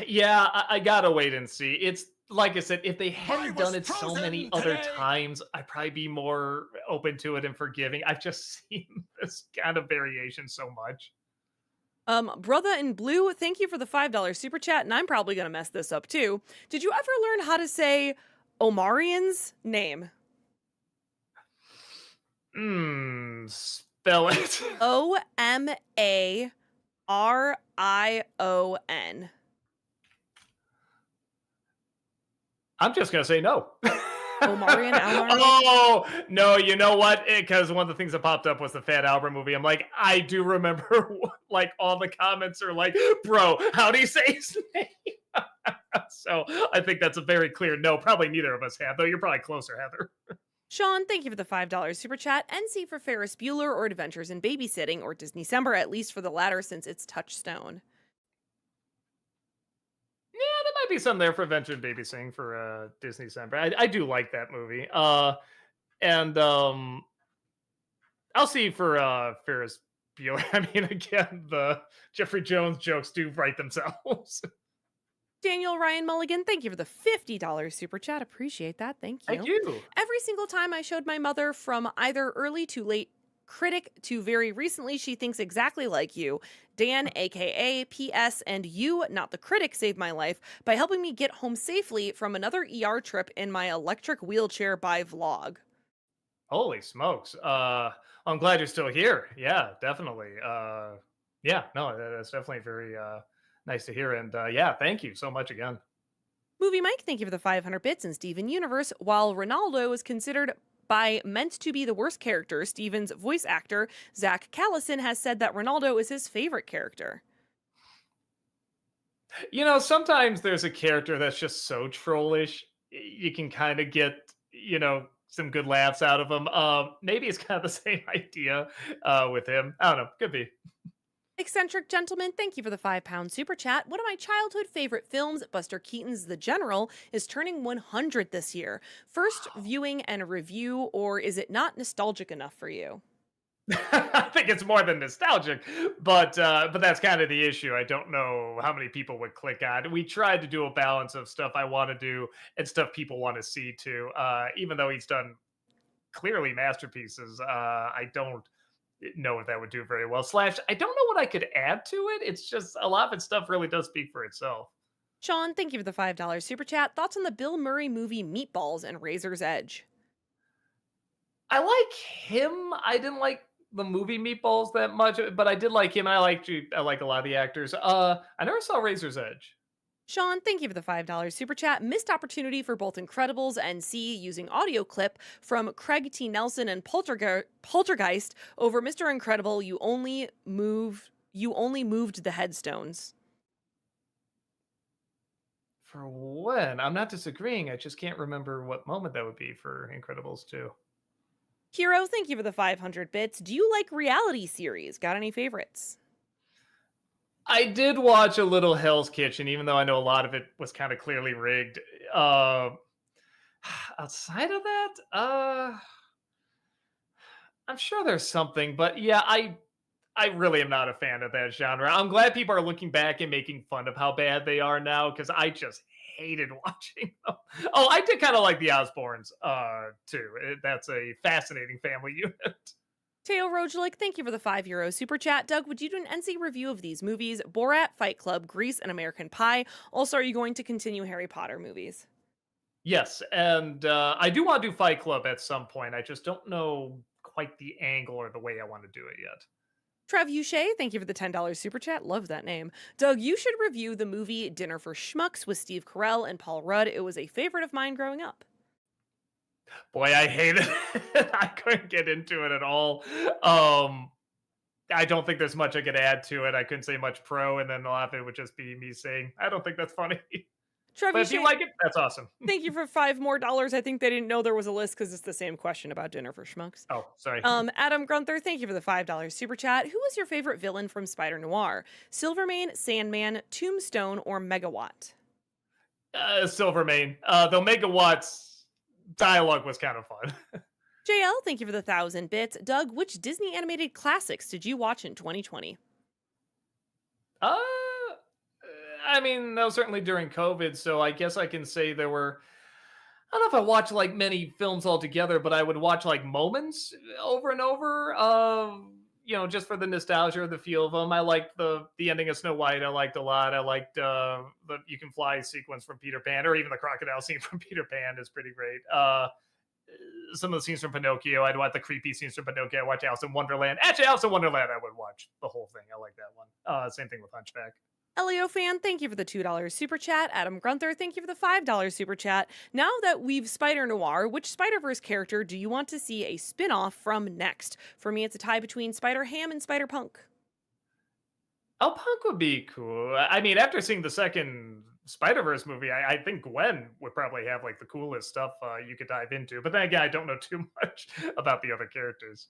Yeah, I gotta wait and see. It's like I said, if they I hadn't was done it so many frozen other today. times, I'd probably be more open to it and forgiving. I've just seen this kind of variation so much. Brother in Blue, thank you for the $5 super chat, and I'm probably gonna mess this up too. Did you ever learn how to say Omarian's name? Spell it. Omarion. I'm just gonna say no. Omarion, Almarion? Oh no! You know what? Because one of the things that popped up was the Fat Albert movie. I'm like, I do remember, like all the comments are like, "Bro, how do you say his name?" So I think that's a very clear no. Probably neither of us have, though. You're probably closer, Heather. Sean, thank you for the $5 super chat. NC for Ferris Bueller or Adventures in Babysitting or Disney December, at least for the latter since it's Touchstone. Yeah, there might be some there for Adventure in Babysitting for Disney December. I do like that movie. And I'll see for Ferris Bueller. I mean, again, the Jeffrey Jones jokes do write themselves. Daniel Ryan Mulligan, thank you for the $50 super chat. Appreciate that. Thank Thank you. you. Every single time I showed my mother from either early to late critic to very recently, she thinks exactly like you. Dan, aka PS, and you, not the critic, saved my life by helping me get home safely from another ER trip in my electric wheelchair by vlog. Holy smokes. I'm glad you're still here. Yeah, definitely. Yeah, no, that's definitely very nice to hear. And yeah, thank you so much again. Movie Mike, thank you for the 500 bits in Steven Universe. While Ronaldo is considered by meant to be the worst character, Steven's voice actor, Zach Callison, has said that Ronaldo is his favorite character. You know, sometimes there's a character that's just so trollish, you can kind of get, some good laughs out of him. Maybe it's kind of the same idea with him. I don't know. Could be. Eccentric Gentleman, thank you for the £5 super chat. One of my childhood favorite films, Buster Keaton's The General, is turning 100 this year. First viewing and review, or is it not nostalgic enough for you? I think it's more than nostalgic, but that's kind of the issue. I don't know how many people would click on. We tried to do a balance of stuff I want to do and stuff people want to see too. Even though he's done clearly masterpieces, I don't know if that would do very well. Slash, I don't know what I could add to it. It's just a lot of its stuff really does speak for itself. Sean, thank you for the $5 super chat. Thoughts on the Bill Murray movie Meatballs and Razor's Edge? I like him. I didn't like the movie Meatballs that much, but I did like him. I like a lot of the actors. I never saw Razor's Edge. Sean, thank you for the $5 super chat. Missed opportunity for both Incredibles and C using audio clip from Craig T. Nelson and Poltergeist over Mr. Incredible. You only moved the headstones. For when? I'm not disagreeing. I just can't remember what moment that would be for Incredibles 2. Hero, thank you for the 500 bits. Do you like reality series? Got any favorites? I did watch a little Hell's Kitchen, even though I know a lot of it was kind of clearly rigged. Uh, outside of that, I'm sure there's something, but yeah, I really am not a fan of that genre. I'm glad people are looking back and making fun of how bad they are now because I just hated watching them. Oh, I did kind of like the Osbournes too. That's a fascinating family unit. Teo Rogelik, thank you for the €5 super chat. Doug, would you do an NC review of these movies? Borat, Fight Club, Grease, and American Pie. Also, are you going to continue Harry Potter movies? Yes, and I do want to do Fight Club at some point. I just don't know quite the angle or the way I want to do it yet. Trev Uche, thank you for the $10 super chat. Love that name. Doug, you should review the movie Dinner for Schmucks with Steve Carell and Paul Rudd. It was a favorite of mine growing up. Boy, I hated it. I couldn't get into it at all. Um, I don't think there's much I could add to it. I couldn't say much pro, and then a lot of it would just be me saying, I don't think that's funny. Trev But if you Uche, like it, that's awesome. thank you for $5 more. I think they didn't know there was a list because it's the same question about Dinner for Schmucks. Oh, sorry. Adam Grunther, thank you for the $5 super chat. Who was your favorite villain from Spider Noir? Silvermane, Sandman, Tombstone, or Megawatt? Silvermane. The Megawatts dialogue was kind of fun. JL, thank you for the 1,000 bits. Doug, which Disney animated classics did you watch in 2020? Uh, I mean, that was certainly during COVID, so I guess I can say there were. I don't know if I watched like many films altogether, but I would watch like moments over and over. Just for the nostalgia or the feel of them. I liked the ending of Snow White. I liked a lot. I liked the "You Can Fly" sequence from Peter Pan, or even the crocodile scene from Peter Pan is pretty great. Some of the scenes from Pinocchio. I'd watch the creepy scenes from Pinocchio. I watch Alice in Wonderland. Actually, Alice in Wonderland, I would watch the whole thing. I like that one. Same thing with Hunchback. Elio fan, thank you for the $2 super chat. Adam Grunther, thank you for the $5 super chat. Now that we've Spider Noir, which Spider-Verse character do you want to see a spin-off from next? For me, it's a tie between Spider Ham and Spider Punk. Oh, Punk would be cool. I mean, after seeing the second Spider Verse movie, I think Gwen would probably have like the coolest stuff you could dive into. But then again, I don't know too much about the other characters.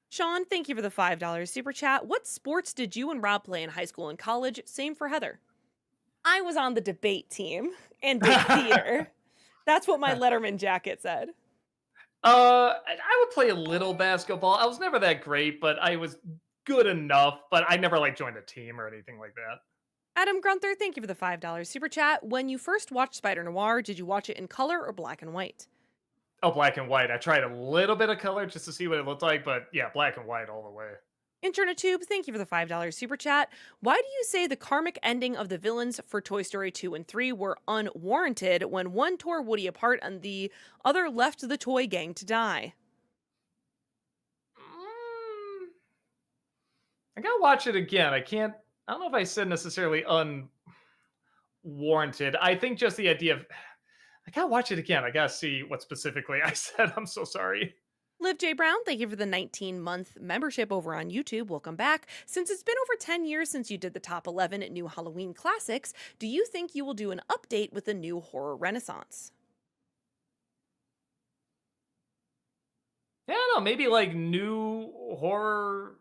Sean, thank you for the $5 super chat. What sports did you and Rob play in high school and college? Same for Heather. I was on the debate team and did theater. That's what my Letterman jacket said. I would play a little basketball. I was never that great, but I was good enough. But I never like joined a team or anything like that. Adam Grunther, thank you for the $5 super chat. When you first watched Spider Noir, did you watch it in color or black and white? Oh, black and white. I tried a little bit of color just to see what it looked like, but yeah, black and white all the way. Internet Tube, thank you for the $5 super chat. Why do you say the karmic ending of the villains for Toy Story 2 and 3 were unwarranted when one tore Woody apart and the other left the toy gang to die? I gotta watch it again. I can't. I don't know if I said necessarily unwarranted. I think just the idea of. I gotta watch it again. I gotta see what specifically I said. I'm so sorry. Liv J. Brown, thank you for the 19-month membership over on YouTube. Welcome back. Since it's been over 10 years since you did the top 11 new Halloween classics, do you think you will do an update with the new horror renaissance? Yeah, I don't know. Maybe like new horror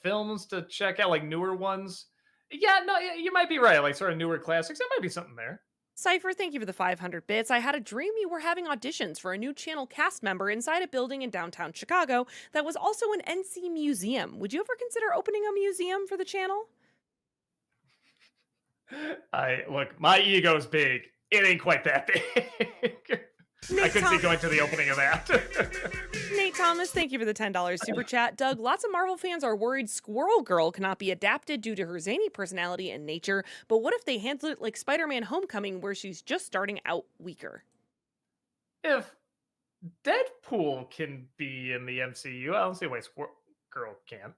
films to check out, like newer ones. Yeah, no, you might be right. Like sort of newer classics. There might be something there. Cypher, thank you for the 500 bits. I had a dream you were having auditions for a new channel cast member inside a building in downtown Chicago that was also an NC museum. Would you ever consider opening a museum for the channel? I look, my ego's big. It ain't quite that big. I couldn't see going to the opening of that. Nate Thomas, thank you for the $10 super chat. Doug, lots of Marvel fans are worried Squirrel Girl cannot be adapted due to her zany personality and nature, but what if they handled it like Spider-Man Homecoming where she's just starting out weaker? If Deadpool can be in the MCU, I don't see why Squirrel Girl can't.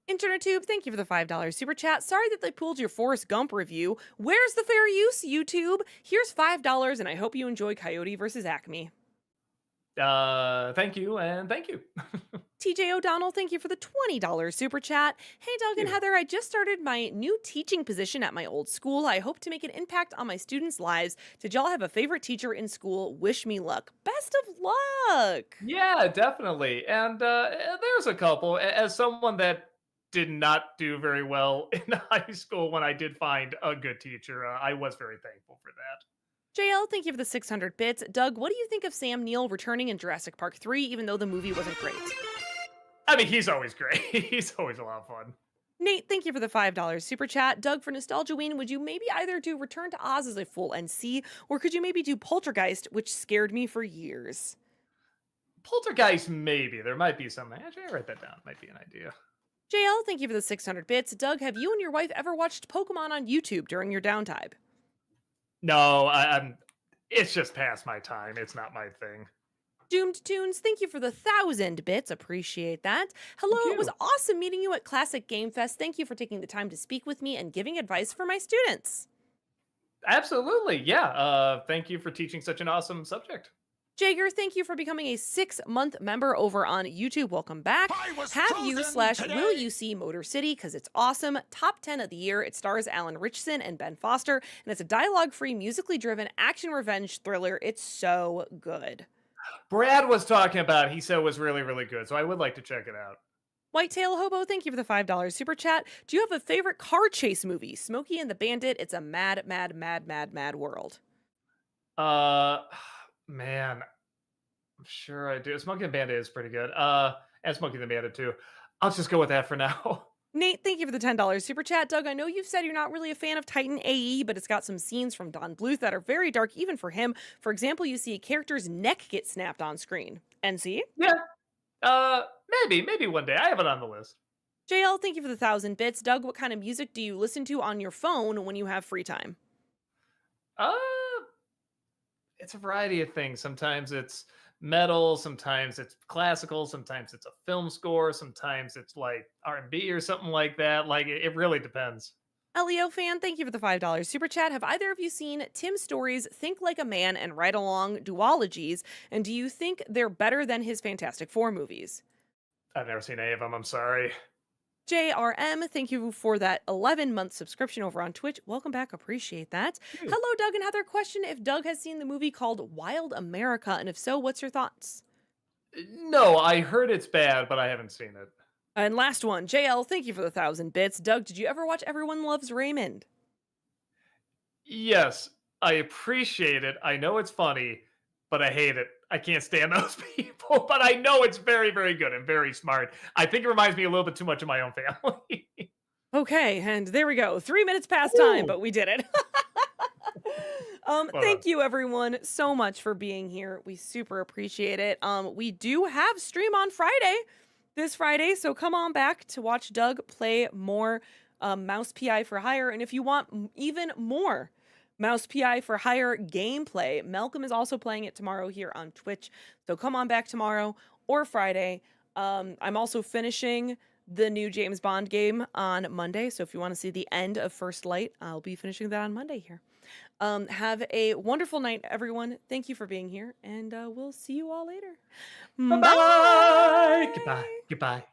InternetTube, thank you for the $5 super chat. Sorry that they pulled your Forrest Gump review. Where's the fair use, YouTube? Here's $5, and I hope you enjoy Coyote versus Acme. Thank you and thank you. TJ O'Donnell, thank you for the $20 super chat. Hey, Doug and You. Heather, I just started my new teaching position at my old school. I hope to make an impact on my students' lives. Did y'all have a favorite teacher in school? Wish me luck. Best of luck. Yeah, definitely. And there's a couple. As someone that did not do very well in high school, when I did find a good teacher, I was very thankful for that. JL, thank you for the 600 bits. Doug, what do you think of Sam Neill returning in Jurassic Park 3, even though the movie wasn't great? I mean, he's always great. He's always a lot of fun. Nate, thank you for the $5 super chat. Doug, for Nostalgia Ween, would you maybe either do Return to Oz as a full NC, or could you maybe do Poltergeist, which scared me for years? Poltergeist, maybe. There might be something. Actually, I write that down. Might be an idea. JL, thank you for the 600 bits. Doug, have you and your wife ever watched Pokemon on YouTube during your downtime? No, I'm. It's just past my time. It's not my thing. Doomed Tunes, thank you for the 1,000 bits. Appreciate that. Hello, Thank it was you. awesome meeting you at Classic Game Fest. Thank you for taking the time to speak with me and giving advice for my students. Absolutely. Yeah. Thank you for teaching such an awesome subject. Jager, thank you for becoming a 6-month member over on YouTube. Welcome back. Have you slash will you see Motor City? Because it's awesome. Top 10 of the year. It stars Alan Richson and Ben Foster, and it's a dialogue-free, musically driven action revenge thriller. It's so good. Brad was talking about. He said it was really, really good. So I would like to check it out. Whitetail Hobo, thank you for the $5 super chat. Do you have a favorite car chase movie? Smokey and the Bandit. It's a mad, mad, mad, mad, mad world. Uh, man, I'm sure I do. Smoking the Bandit is pretty good. And Smoking the Bandit too. I'll just go with that for now. Nate, thank you for the $10 super chat. Doug, I know you've said you're not really a fan of Titan AE, but it's got some scenes from Don Bluth that are very dark, even for him. For example, you see a character's neck get snapped on screen. NC? Yeah. Maybe one day. I have it on the list. JL, thank you for the 1,000 bits. Doug, what kind of music do you listen to on your phone when you have free time? Uh, it's a variety of things. Sometimes it's metal, sometimes it's classical, sometimes it's a film score, sometimes it's like R&B or something like that. Like it really depends. Leo fan, thank you for the $5 super chat. Have either of you seen Tim Story's Think Like a Man and Ride Along duologies? And do you think they're better than his Fantastic Four movies? I've never seen any of them. I'm sorry. JRM, thank you for that 11-month subscription over on Twitch. Welcome back. Appreciate that. Hmm. Hello, Doug and Heather. Question if Doug has seen the movie called Wild America, and if so, what's your thoughts? No, I heard it's bad, but I haven't seen it. And last one, JL, thank you for the 1,000 bits. Doug, did you ever watch Everyone Loves Raymond? Yes, I appreciate it. I know it's funny, but I hate it. I can't stand those people, but I know it's very, very good and very smart. I think it reminds me a little bit too much of my own family. Okay, and there we go. 3 minutes past time, Ooh. but we did it. Well done. Thank you everyone so much for being here. We super appreciate it. We do have stream on Friday, this Friday, so come on back to watch Doug play more Mouse PI for Hire. And if you want even more Mouse PI for Hire gameplay, Malcolm is also playing it tomorrow here on Twitch. So come on back tomorrow or Friday. I'm also finishing the new James Bond game on Monday. So if you want to see the end of First Light, I'll be finishing that on Monday here. Have a wonderful night, everyone. Thank you for being here, and we'll see you all later. Bye bye. Goodbye. Goodbye.